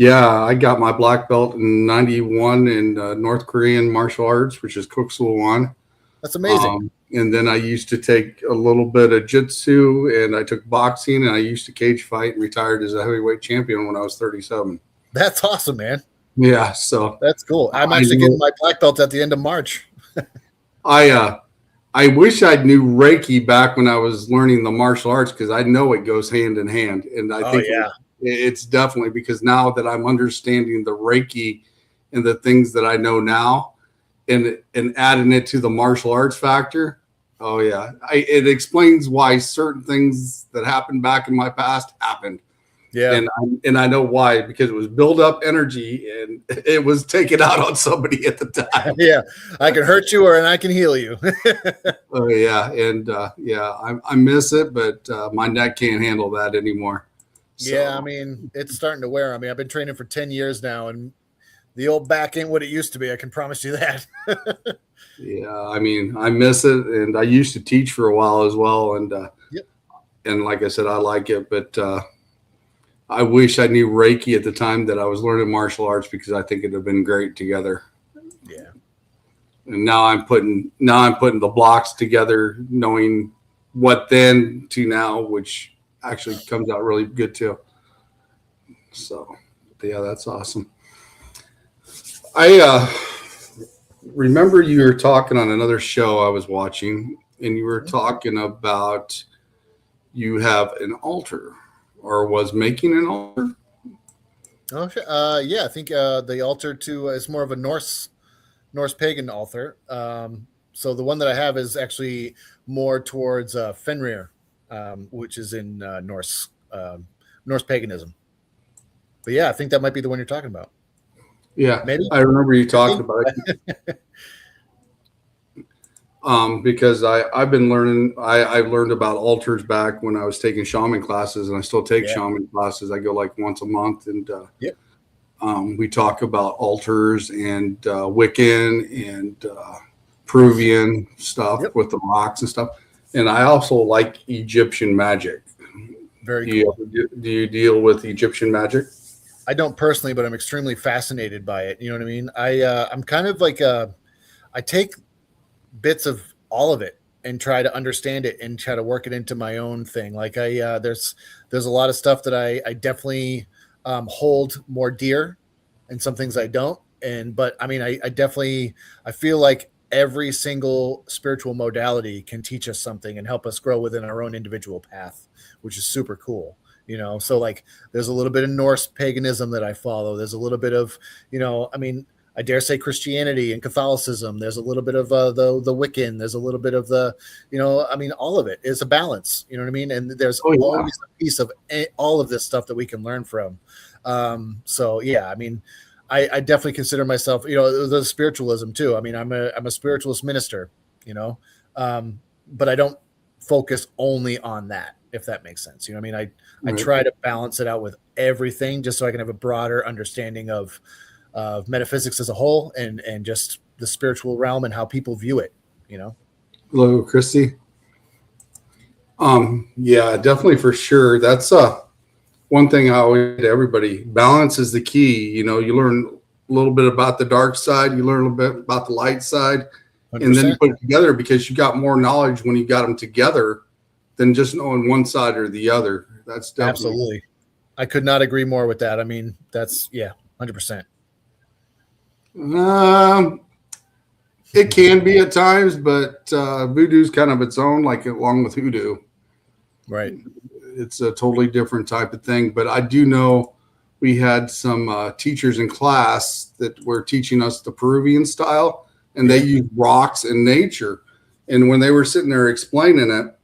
Yeah, I got my black belt in '91 in North Korean martial arts, which is Kuk Sool Won. That's amazing. And then I used to take a little bit of jitsu, and I took boxing, and I used to cage fight and retired as a heavyweight champion when I was 37. That's awesome, man. Yeah, so That's cool. I'm I actually getting know my black belt at the end of March. I I wish I knew Reiki back when I was learning the martial arts, because I know it goes hand in hand, and I Oh think yeah. it's definitely because now that I'm understanding the Reiki and the things that I know now, and adding it to the martial arts factor. Oh yeah, it explains why certain things that happened back in my past happened, Yeah. and I know why, because it was build up energy and it was taken out on somebody at the time. Yeah. I can hurt you and I can heal you. Oh yeah, and yeah, I miss it, but my neck can't handle that anymore. Yeah, I So mean, it's starting to wear on me. I've been training for 10 years now, and the old back ain't what it used to be. I can promise you that. yeah, I mean, I miss it, and I used to teach for a while as well, Yep. and like I said, I like it, but I wish I knew Reiki at the time that I was learning martial arts, because I think it'd have been great together. Yeah. And now I'm putting the blocks together, knowing what then to now, which actually comes out really good too. So yeah, that's awesome. I remember you were talking on another show I was watching, and you were talking about you have an altar, or was making an altar. Oh, yeah. I think the altar to is more of a Norse pagan altar. So the one that I have is actually more towards Fenrir, which is in Norse paganism. But yeah, I think that might be the one you're talking about. Yeah, Maybe. I remember you Could be. talking about it. Because I've been learning. I learned about altars back when I was taking shaman classes, and I still take Yeah. shaman classes. I go like once a month, and Yep. we talk about altars and Wiccan and Peruvian stuff Yep. with the rocks and stuff. And I also like Egyptian magic. Very Do you cool. do you deal with Egyptian magic? I don't personally, but I'm extremely fascinated by it. You know what I mean? I'm kind of like I take bits of all of it and try to understand it and try to work it into my own thing. Like there's a lot of stuff that I definitely hold more dear, and some things I don't. And but I mean I definitely I feel like every single spiritual modality can teach us something and help us grow within our own individual path, which is super cool. So like there's a little bit of Norse paganism that I follow. There's a little bit of, I mean, I dare say Christianity and Catholicism. There's a little bit of the Wiccan. There's a little bit of I mean, all of it is a balance. You know what I mean? And there's Oh yeah, always a piece of all of this stuff that we can learn from. So yeah, I mean, I definitely consider myself, the spiritualism too. I mean, I'm a spiritualist minister, you know, but I don't focus only on that, if that makes sense. You know what I mean? I right. try to balance it out with everything just so I can have a broader understanding of metaphysics as a whole and just the spiritual realm and how people view it. Hello, Christy. Yeah, definitely for sure. That's one thing I always say to everybody. Balance is the key. You learn a little bit about the dark side, you learn a little bit about the light side, and then you 100%. put it together because you got more knowledge when you got them together than just knowing one side or the other. That's definitely. Absolutely. I could not agree more with that. I mean, that's, yeah, 100%. Um, it can be at times, but voodoo's kind of its own, like along with hoodoo. Right. It's a totally different type of thing. But I do know we had some teachers in class that were teaching us the Peruvian style, and they Yeah. used rocks and nature. And when they were sitting there explaining it,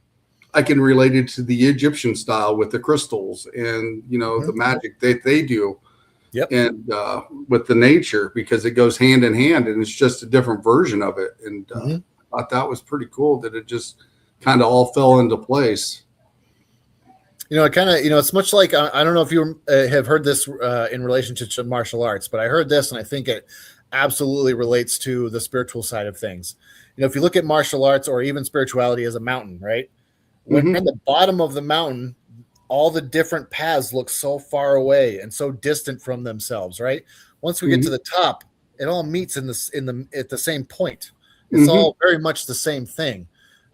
I can relate it to the Egyptian style with the crystals and the Mhm. magic that they do, Yep. and with the nature because it goes hand in hand, and it's just a different version of it. And Mhm. I thought that was pretty cool that it just kind of all fell into place. It kind of, it's much like, I don't know if you have heard this in relationship to martial arts, but I heard this and I think it absolutely relates to the spiritual side of things. If you look at martial arts or even spirituality as a mountain, right? When you're Hmm. at the bottom of the mountain, all the different paths look so far away and so distant from themselves, right? Once we get to Hmm. the top, it all meets in the at the same point. It's Hmm. all very much the same thing.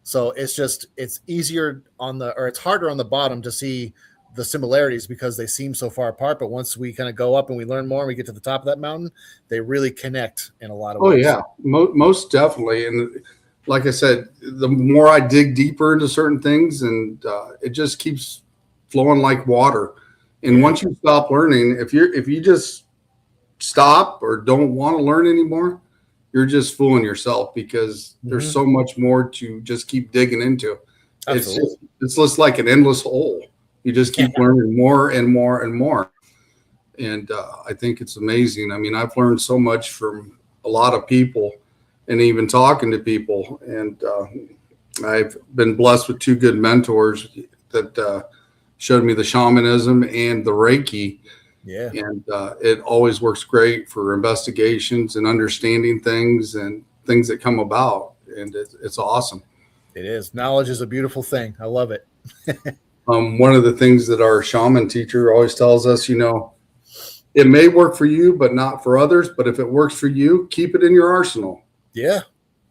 So it's easier or it's harder on the bottom to see the similarities because they seem so far apart. But once we kind of go up and we learn more and we get to the top of that mountain, they really connect in a lot of Oh ways. yeah, most definitely. And like I said, the more I dig deeper into certain things, and it just keeps flowing like water. And Yeah. once you stop learning, if you just stop or don't want to learn anymore, you're just fooling yourself because there's Hmm. so much more to just keep digging into. It's Absolutely. just it's just like an endless hole. You just Yeah. keep learning more and more and more. And I think it's amazing. I mean, I've learned so much from a lot of people, and even talking to people. And I've been blessed with two good mentors that showed me the shamanism and the Reiki, Yeah. and it always works great for investigations and understanding things and things that come about, and it's awesome. It is. Knowledge is a beautiful thing. I love it. One of the things that our shaman teacher always tells us, it may work for you but not for others, but if it works for you, keep it in your arsenal. Yeah.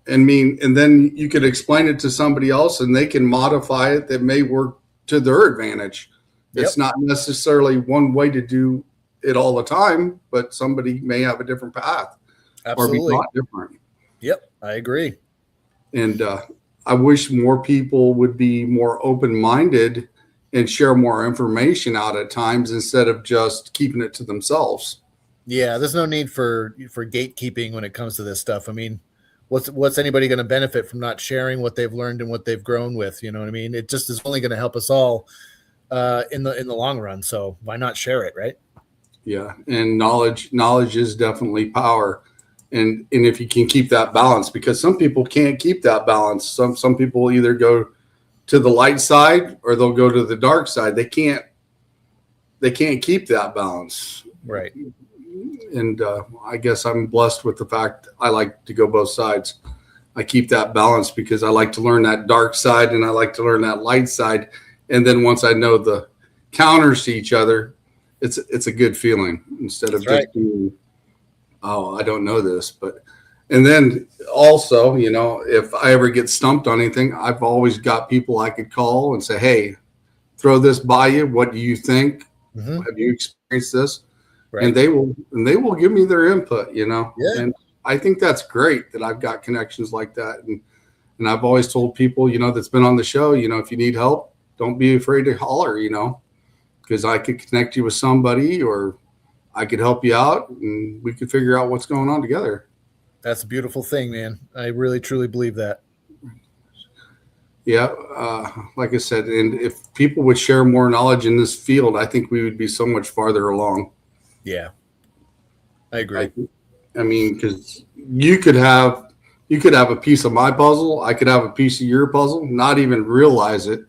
And then you could explain it to somebody else and they can modify it that may work to their advantage. It's Yep. not necessarily one way to do it all the time, but somebody may have a different path or be Absolutely. taught different. Yep. I agree. And I wish more people would be more open minded and share more information out at times instead of just keeping it to themselves. Yeah, there's no need for gatekeeping when it comes to this stuff. I mean, what's anybody going to benefit from not sharing what they've learned and what they've grown with? You know what I mean? It just is only going to help us all in the long run. So why not share it, right? Yeah, and knowledge is definitely power, and if you can keep that balance, because some people can't keep that balance. Some people either go to the light side or they'll go to the dark side. They can't keep that balance. Right. And I guess I'm blessed with the fact I like to go both sides. I keep that balance because I like to learn that dark side and I like to learn that light side. And then once I know the counters to each other, it's a good feeling instead of That's right. just being, oh, I don't know this. But and then also, if I ever get stumped on anything, I've always got people I could call and say, hey, throw this by you. What do you think? Hmm. Have you experienced this? And Right. they will give me their input, Yeah. and I think that's great that I've got connections like that. And I've always told people, that's been on the show, if you need help, don't be afraid to holler, because I could connect you with somebody or I could help you out and we could figure out what's going on together. That's a beautiful thing, man. I really truly believe that. Yeah, like I said, and if people would share more knowledge in this field, I think we would be so much farther along. Yeah, I I, agree. I mean, because you could have a piece of my puzzle, I could have a piece of your puzzle, not even realize it,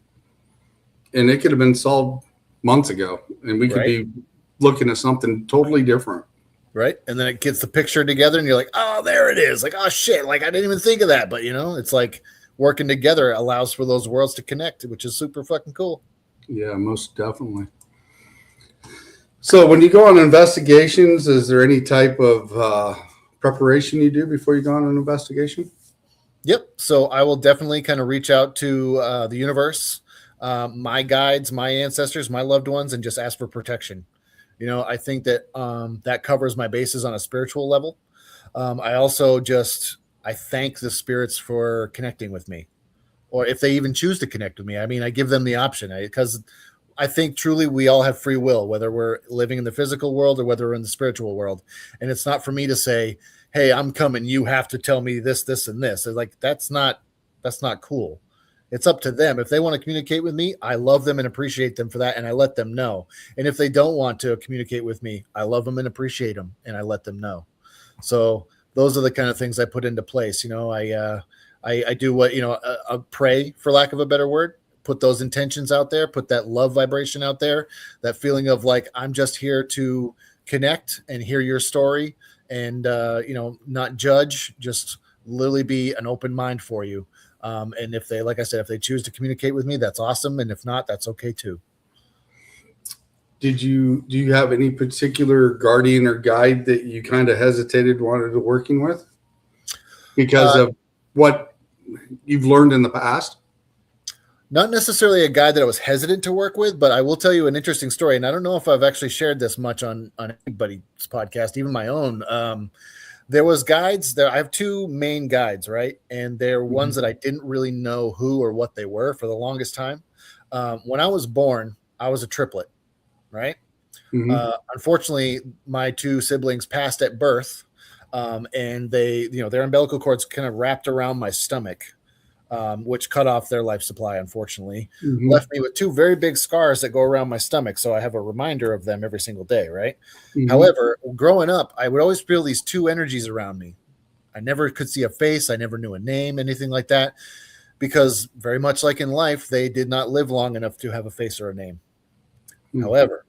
and it could have been solved months ago, and we could Right. be looking at something totally different. Right. And then it gets the picture together and you're like, oh, there it is. Like, oh shit. Like I didn't even think of that. But it's like working together allows for those worlds to connect, which is super fucking cool. Yeah, most definitely. So when you go on investigations, is there any type of preparation you do before you go on an investigation? Yep. So I will definitely kind of reach out to the universe, my guides, my ancestors, my loved ones, and just ask for protection. I think that that covers my bases on a spiritual level. I also I thank the spirits for connecting with me, or if they even choose to connect with me. I mean, I give them the option because I think truly we all have free will, whether we're living in the physical world or whether we're in the spiritual world. And it's not for me to say, "Hey, I'm coming. You have to tell me this, this, and this." It's like that's not cool. It's up to them. If they want to communicate with me, I love them and appreciate them for that, and I let them know. And if they don't want to communicate with me, I love them and appreciate them, and I let them know. So those are the kind of things I put into place. I do what pray, for lack of a better word, put those intentions out there, put that love vibration out there, that feeling of like I'm just here to connect and hear your story, and not judge, just literally be an open mind for you. And if they, like I said, if they choose to communicate with me, that's awesome, and if not, that's okay too. Do you have any particular guardian or guide that you kind of hesitated wanted to working with because of what you've learned in the past? Not necessarily a guy that I was hesitant to work with, but I will tell you an interesting story. And I don't know if I've actually shared this much on anybody's podcast, even my own. There was guides there. I have two main guides, right? And they're ones that I didn't really know who or what they were for the longest time. When I was born, I was a triplet, right? Unfortunately, my two siblings passed at birth, and their umbilical cords kind of wrapped around my stomach, which cut off their life supply, unfortunately. Left me with two very big scars that go around my stomach, so I have a reminder of them every single day, right? However, growing up, I would always feel these two energies around me. I never could see a face. I never knew a name, anything like that, because very much like in life, they did not live long enough to have a face or a name. However,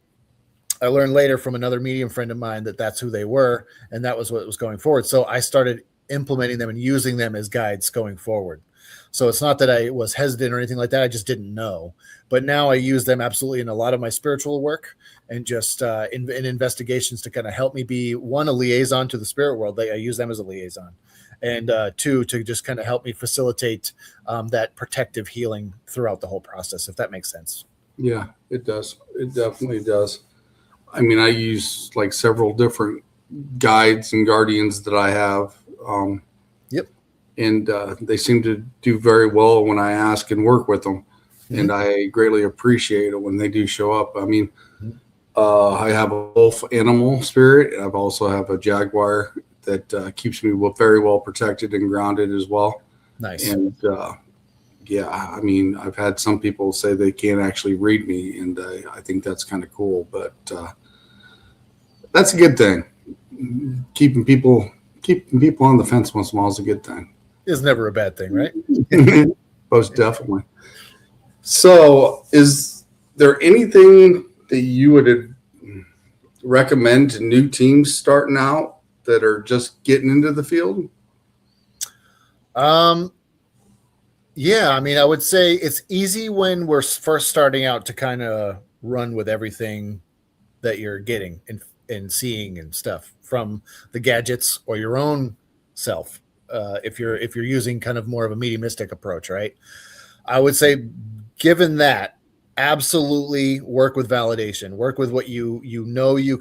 I learned later from another medium friend of mine that that's who they were, and that was what was going forward. So I started implementing them and using them as guides going forward. So it's not that I was hesitant or anything like that. I just didn't know. But now I use them absolutely in a lot of my spiritual work and just in investigations to kind of help me be, one, a liaison to the spirit world. I use them as a liaison. And two, to just kind of help me facilitate that protective healing throughout the whole process, if that makes sense. Yeah, it does. It definitely does. I mean, I use like several different guides and guardians that I have. Yep. And they seem to do very well when I ask and work with them. And I greatly appreciate it when they do show up. I mean, I have a wolf animal spirit. I've also have a jaguar that keeps me very well protected and grounded as well. Nice. And yeah, I mean, I've had some people say they can't actually read me, and I think that's kind of cool. But that's a good thing. Keeping people on the fence once in a while is a good thing. Is never a bad thing, right? Most definitely. So, is there anything that you would recommend to new teams starting out that are just getting into the field? Yeah, I mean, I would say it's easy when we're first starting out to kind of run with everything that you're getting and seeing and stuff from the gadgets or your own self. If you're using kind of more of a mediumistic approach, right? I would say, given that, absolutely work with validation. Work with what you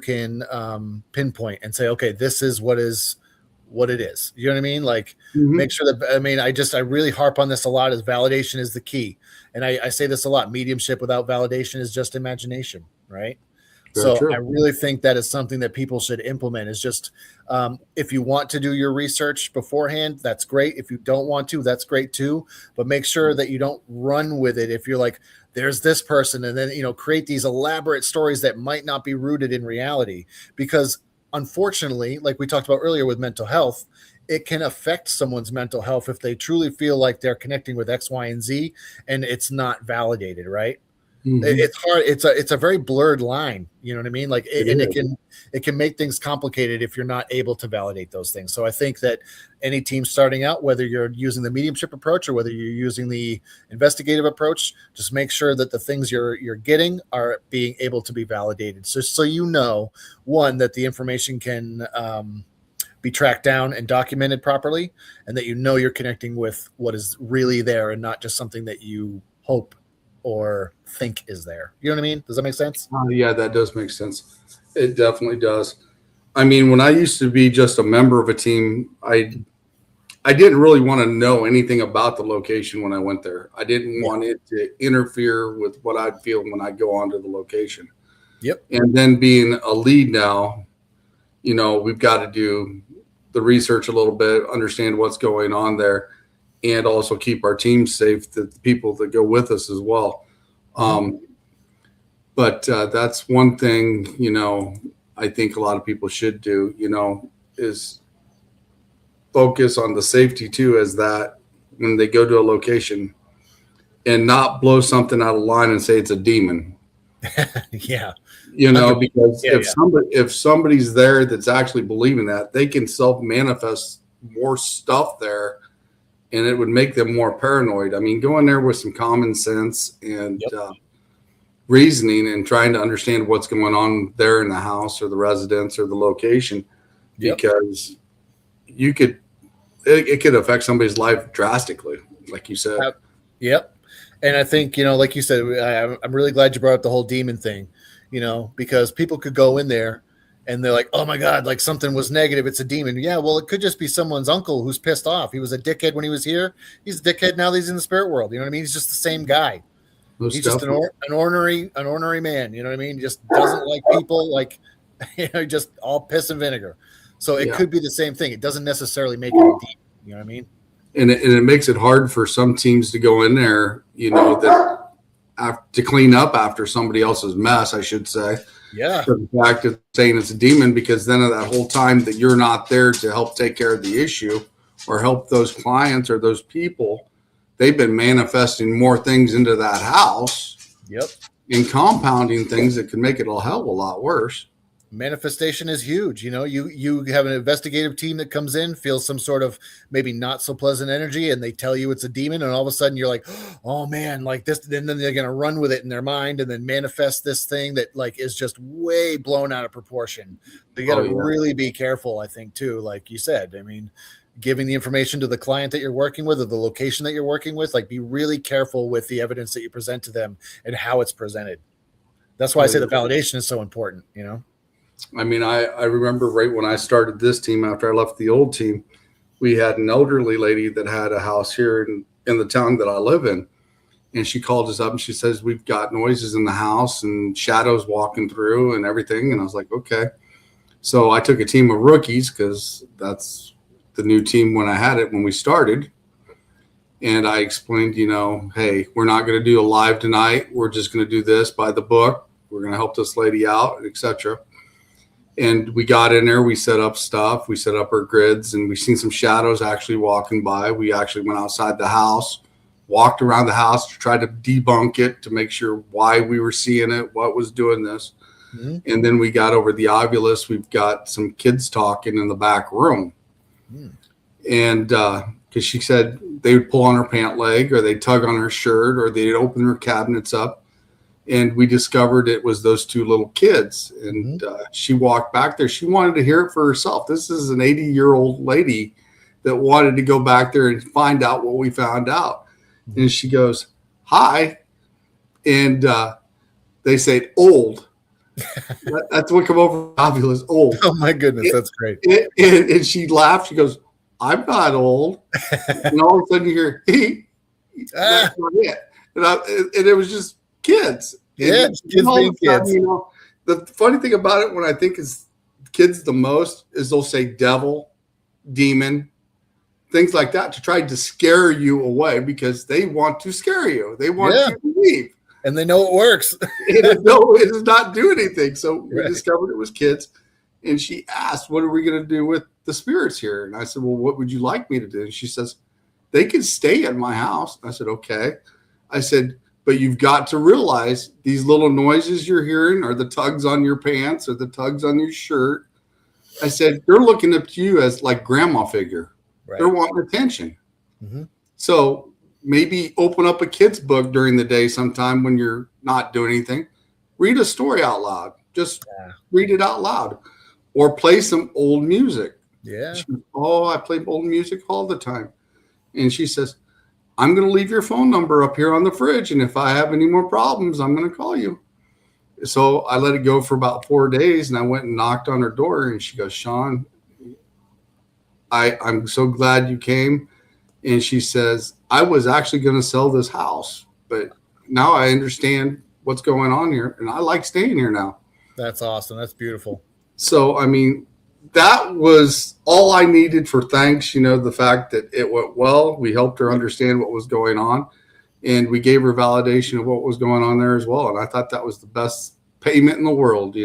can pinpoint and say, okay, this is what it is. You know what I mean? Like, make sure that, I mean, I really harp on this a lot, is validation is the key. And I say this a lot, mediumship without validation is just imagination, right? So I really think that is something that people should implement, is just, if you want to do your research beforehand, that's great. If you don't want to, that's great too, but make sure that you don't run with it. If you're like, there's this person, and then, create these elaborate stories that might not be rooted in reality, because unfortunately, like we talked about earlier with mental health, it can affect someone's mental health if they truly feel like they're connecting with X, Y, and Z, and it's not validated, right? Mhm. It's hard. It's a very blurred line. You know what I mean? Like, It and is. it can make things complicated if you're not able to validate those things. So I think that any team starting out, whether you're using the mediumship approach or whether you're using the investigative approach, just make sure that the things you're getting are being able to be validated. So you know, one, that the information can be tracked down and documented properly, and that you know you're connecting with what is really there and not just something that you hope or think is there. You know what I mean? Does that make sense? Yeah, that does make sense. It definitely does. I mean, when I used to be just a member of a team, I didn't really want to know anything about the location when I went there. I didn't Yeah. want it to interfere with what I'd feel when I go onto the location. Yep. And then being a lead now, we've got to do the research a little bit, understand what's going on there, and also keep our team safe, the people that go with us as well. Mm-hmm. But that's one thing, I think a lot of people should do, is focus on the safety too, as that when they go to a location and not blow something out of line and say it's a demon. Yeah. 100%. Because Yeah. Yeah. if somebody's there that's actually believing that, they can self manifest more stuff there, and it would make them more paranoid. I mean, go in there with some common sense and Yep. reasoning and trying to understand what's going on there in the house or the residence or the location, Yep. because you could it could affect somebody's life drastically, like you said. Yep. And I think, like you said, I'm really glad you brought up the whole demon thing, because people could go in there and they're like, oh my God, like something was negative. It's a demon. Yeah. Well, it could just be someone's uncle who's pissed off. He was a dickhead when he was here. He's a dickhead now that he's in the spirit world. You know what I mean? He's just the same guy. Most He's just definitely. an ornery man. You know what I mean? He just doesn't like people, like, just all piss and vinegar. So it Yeah. could be the same thing. It doesn't necessarily make it a demon. You know what I mean? And it makes it hard for some teams to go in there, that to clean up after somebody else's mess, I should say. Yeah. For the fact of saying it's a demon, because then that whole time that you're not there to help take care of the issue or help those clients or those people, they've been manifesting more things into that house. Yep. And compounding things that can make it a hell of a lot worse. Manifestation is huge. You have an investigative team that comes in, feels some sort of maybe not so pleasant energy, and they tell you it's a demon, and all of a sudden you're like, oh man, like this, and then they're going to run with it in their mind and then manifest this thing that like is just way blown out of proportion. So you got to really be careful, I think, too, like you said. I mean, giving the information to the client that you're working with or the location that you're working with, like be really careful with the evidence that you present to them and how it's presented. That's why I say the validation is so important, I mean, I remember right when I started this team after I left the old team, we had an elderly lady that had a house here in the town that I live in. And she called us up and she says, we've got noises in the house and shadows walking through and everything. And I was like, okay. So I took a team of rookies, because that's the new team when we started. And I explained, hey, we're not going to do a live tonight. We're just going to do this by the book. We're going to help this lady out, etc. And we got in there, we set up stuff, we set up our grids, and we seen some shadows actually walking by. We actually went outside the house, walked around the house to try to debunk it, to make sure why we were seeing it, what was doing this. Mm-hmm. And then we got over the obulus. We've got some kids talking in the back room. Mm. And because she said they would pull on her pant leg, or they'd tug on her shirt, or they'd open her cabinets up. And we discovered it was those two little kids. And she walked back there. She wanted to hear it for herself. This is an 80-year-old lady that wanted to go back there and find out what we found out. And she goes, hi. And they say, old. That's what come over obvious, old. Oh, my goodness. That's great. And she laughed. She goes, I'm not old. And all of a sudden you hear, hey, that's not it. And it was just kids. Yeah, and kids being kids. The funny thing about it, when I think is kids the most, is they'll say devil, demon, things like that, to try to scare you away, because they want to scare you. They want you to leave. And they know it works. No, it does not do anything. So we discovered it was kids. And she asked, what are we going to do with the spirits here? And I said, well, what would you like me to do? And she says, they can stay in my house. I said, okay. I said, But you've got to realize these little noises you're hearing are the tugs on your pants or the tugs on your shirt. I said, they're looking up to you as like grandma figure. Right. They're wanting attention. Mm-hmm. So maybe open up a kid's book during the day sometime when you're not doing anything. Read a story out loud. Just read it out loud. Or play some old music. Yeah. I play old music all the time. And she says, I'm going to leave your phone number up here on the fridge. And if I have any more problems, I'm going to call you. So I let it go for about 4 days. And I went and knocked on her door. And she goes, Sean, I'm so glad you came. And she says, I was actually going to sell this house, but now I understand what's going on here. And I like staying here now. That's awesome. That's beautiful. So, I mean, that was all I needed for thanks. The fact that it went well. We helped her understand what was going on, and we gave her validation of what was going on there as well. And I thought that was the best payment in the world.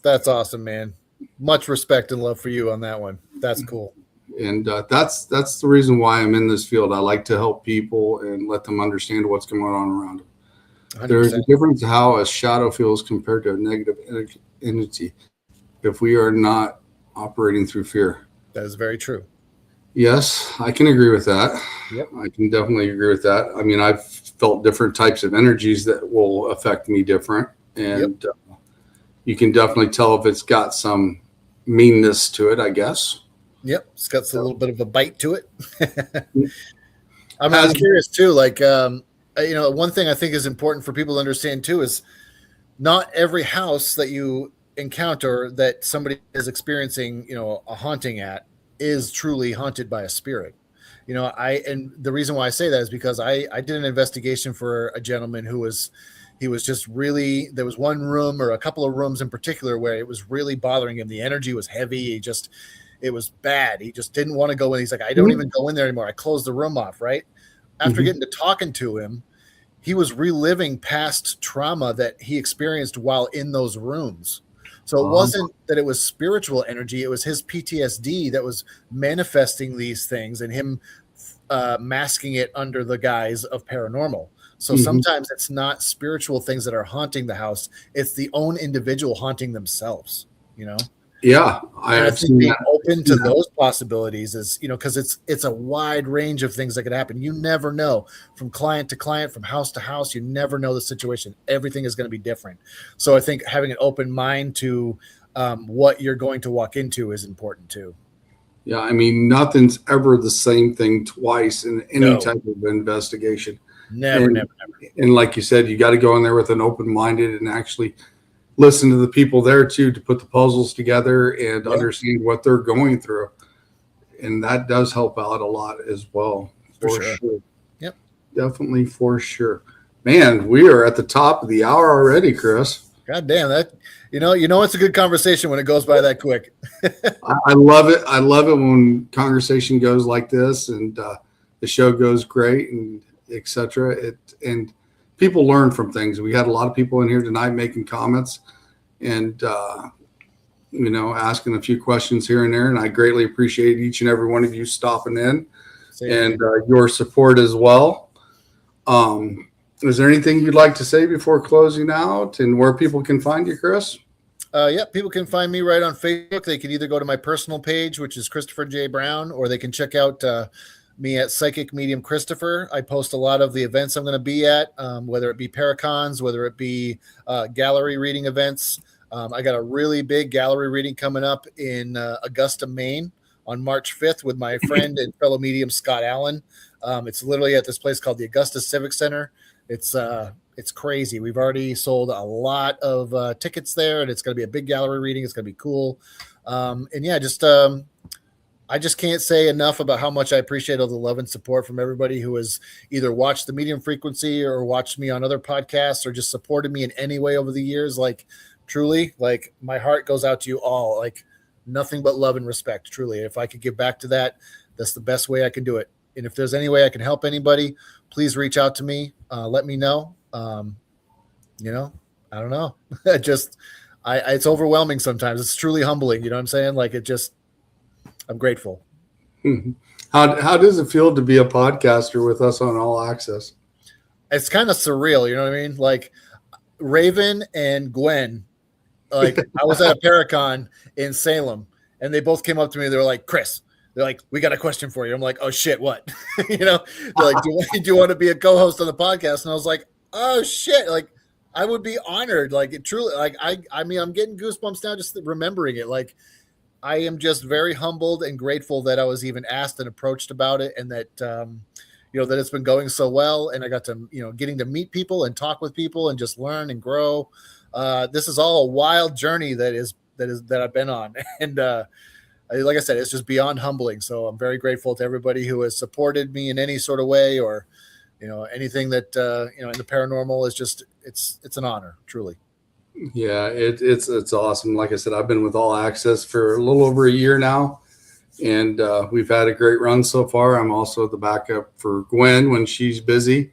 That's awesome, man. Much respect and love for you on that one. That's cool. And that's the reason why I'm in this field. I like to help people and let them understand what's going on around them. 100%. There's a difference how a shadow feels compared to a negative entity if we are not operating through fear. That is very true. Yes, I can agree with that. Yep. I can definitely agree with that. I mean, I've felt different types of energies that will affect me different. And you can definitely tell if it's got some meanness to it, I guess. Yep. It's got a little bit of a bite to it. I'm curious too. Like, one thing I think is important for people to understand too is not every house that you encounter that somebody is experiencing, a haunting at is truly haunted by a spirit. And the reason why I say that is because I did an investigation for a gentleman he was just really, there was one room or a couple of rooms in particular where it was really bothering him. The energy was heavy. It was bad. He just didn't want to go in. He's like, I don't even go in there anymore. I closed the room off. Right. After getting to talking to him, he was reliving past trauma that he experienced while in those rooms. So it wasn't that it was spiritual energy. It was his PTSD that was manifesting these things and him masking it under the guise of paranormal. So sometimes it's not spiritual things that are haunting the house. It's the own individual haunting themselves, Yeah. I think being open to those possibilities is, because it's a wide range of things that could happen. You never know from client to client, from house to house. You never know the situation. Everything is going to be different. So I think having an open mind to what you're going to walk into is important too. Yeah. I mean, nothing's ever the same thing twice in any type of investigation. Never. And like you said, you got to go in there with an open-minded and actually listen to the people there too, to put the puzzles together and understand what they're going through. And that does help out a lot as well. For sure. Yep. Definitely for sure. Man, we are at the top of the hour already, Chris. God damn that. It's a good conversation when it goes by that quick. I love it. I love it when conversation goes like this and the show goes great and et cetera. And people learn from things. We had a lot of people in here tonight making comments and, asking a few questions here and there. And I greatly appreciate each and every one of you stopping in and your support as well. Is there anything you'd like to say before closing out and where people can find you, Chris? People can find me right on Facebook. They can either go to my personal page, which is Christopher J. Brown, or they can check out me at Psychic Medium Christopher. I post a lot of the events I'm going to be at, whether it be Paracons, whether it be gallery reading events. I got a really big gallery reading coming up in Augusta, Maine on March 5th with my friend and fellow medium, Scott Allen. It's literally at this place called the Augusta Civic Center. It's crazy. We've already sold a lot of tickets there, and it's going to be a big gallery reading. It's going to be cool. I just can't say enough about how much I appreciate all the love and support from everybody who has either watched the Medium Frequency or watched me on other podcasts or just supported me in any way over the years. Like, truly, like, my heart goes out to you all. Like, nothing but love and respect, truly. If I could give back to that, that's the best way I can do it. And if there's any way I can help anybody, please reach out to me. Let me know. I don't know. It's overwhelming sometimes. It's truly humbling. You know what I'm saying? Like, I'm grateful. How does it feel to be a podcaster with us on All Access? it's kind of surreal. You know what I mean? Like Raven and Gwen. Like I was at a Paracon in Salem, and they both came up to me. They were like, "Chris." They're like, "We got a question for you." I'm like, "Oh shit, what?" You know, they're like, do you want to be a co-host on the podcast?" And I was like, "Oh shit!" Like, I would be honored. Like, it truly, like, I mean, I'm getting goosebumps now just remembering it. Like, I am just very humbled and grateful that I was even asked and approached about it, and that you know, that it's been going so well, and I got to, you know, getting to meet people and talk with people and just learn and grow. This is all a wild journey that I've been on, and like I said, it's just beyond humbling. So I'm very grateful to everybody who has supported me in any sort of way, or, you know, anything that, you know, in the paranormal is just, it's an honor, truly. Yeah, it's awesome. Like I said, I've been with All Access for a little over a year now, and we've had a great run so far. I'm also the backup for Gwen when she's busy,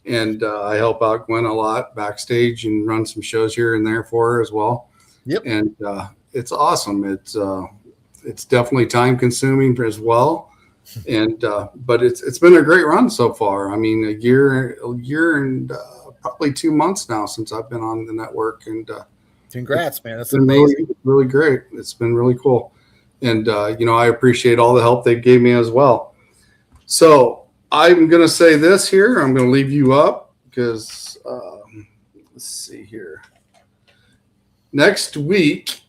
and I help out Gwen a lot backstage and run some shows here and there for her as well. Yep. And it's awesome. It's definitely time consuming as well, and but it's been a great run so far. I mean, a year and probably 2 months now since I've been on the network, and congrats, man. That's been amazing. really great. It's been really cool, and you know, I appreciate all the help they gave me as well. So I'm gonna say this here. I'm gonna leave you up because let's see here. Next week,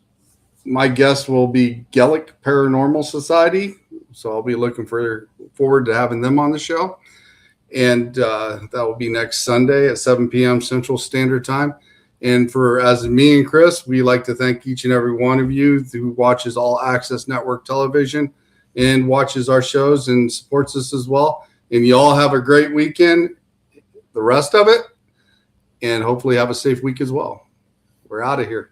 my guest will be Gellick Paranormal Society. So I'll be looking forward to having them on the show. And that will be next Sunday at 7 p.m. Central Standard Time. And as me and Chris, we like to thank each and every one of you who watches All Access Network Television and watches our shows and supports us as well. And you all have a great weekend, the rest of it, and hopefully have a safe week as well. We're out of here.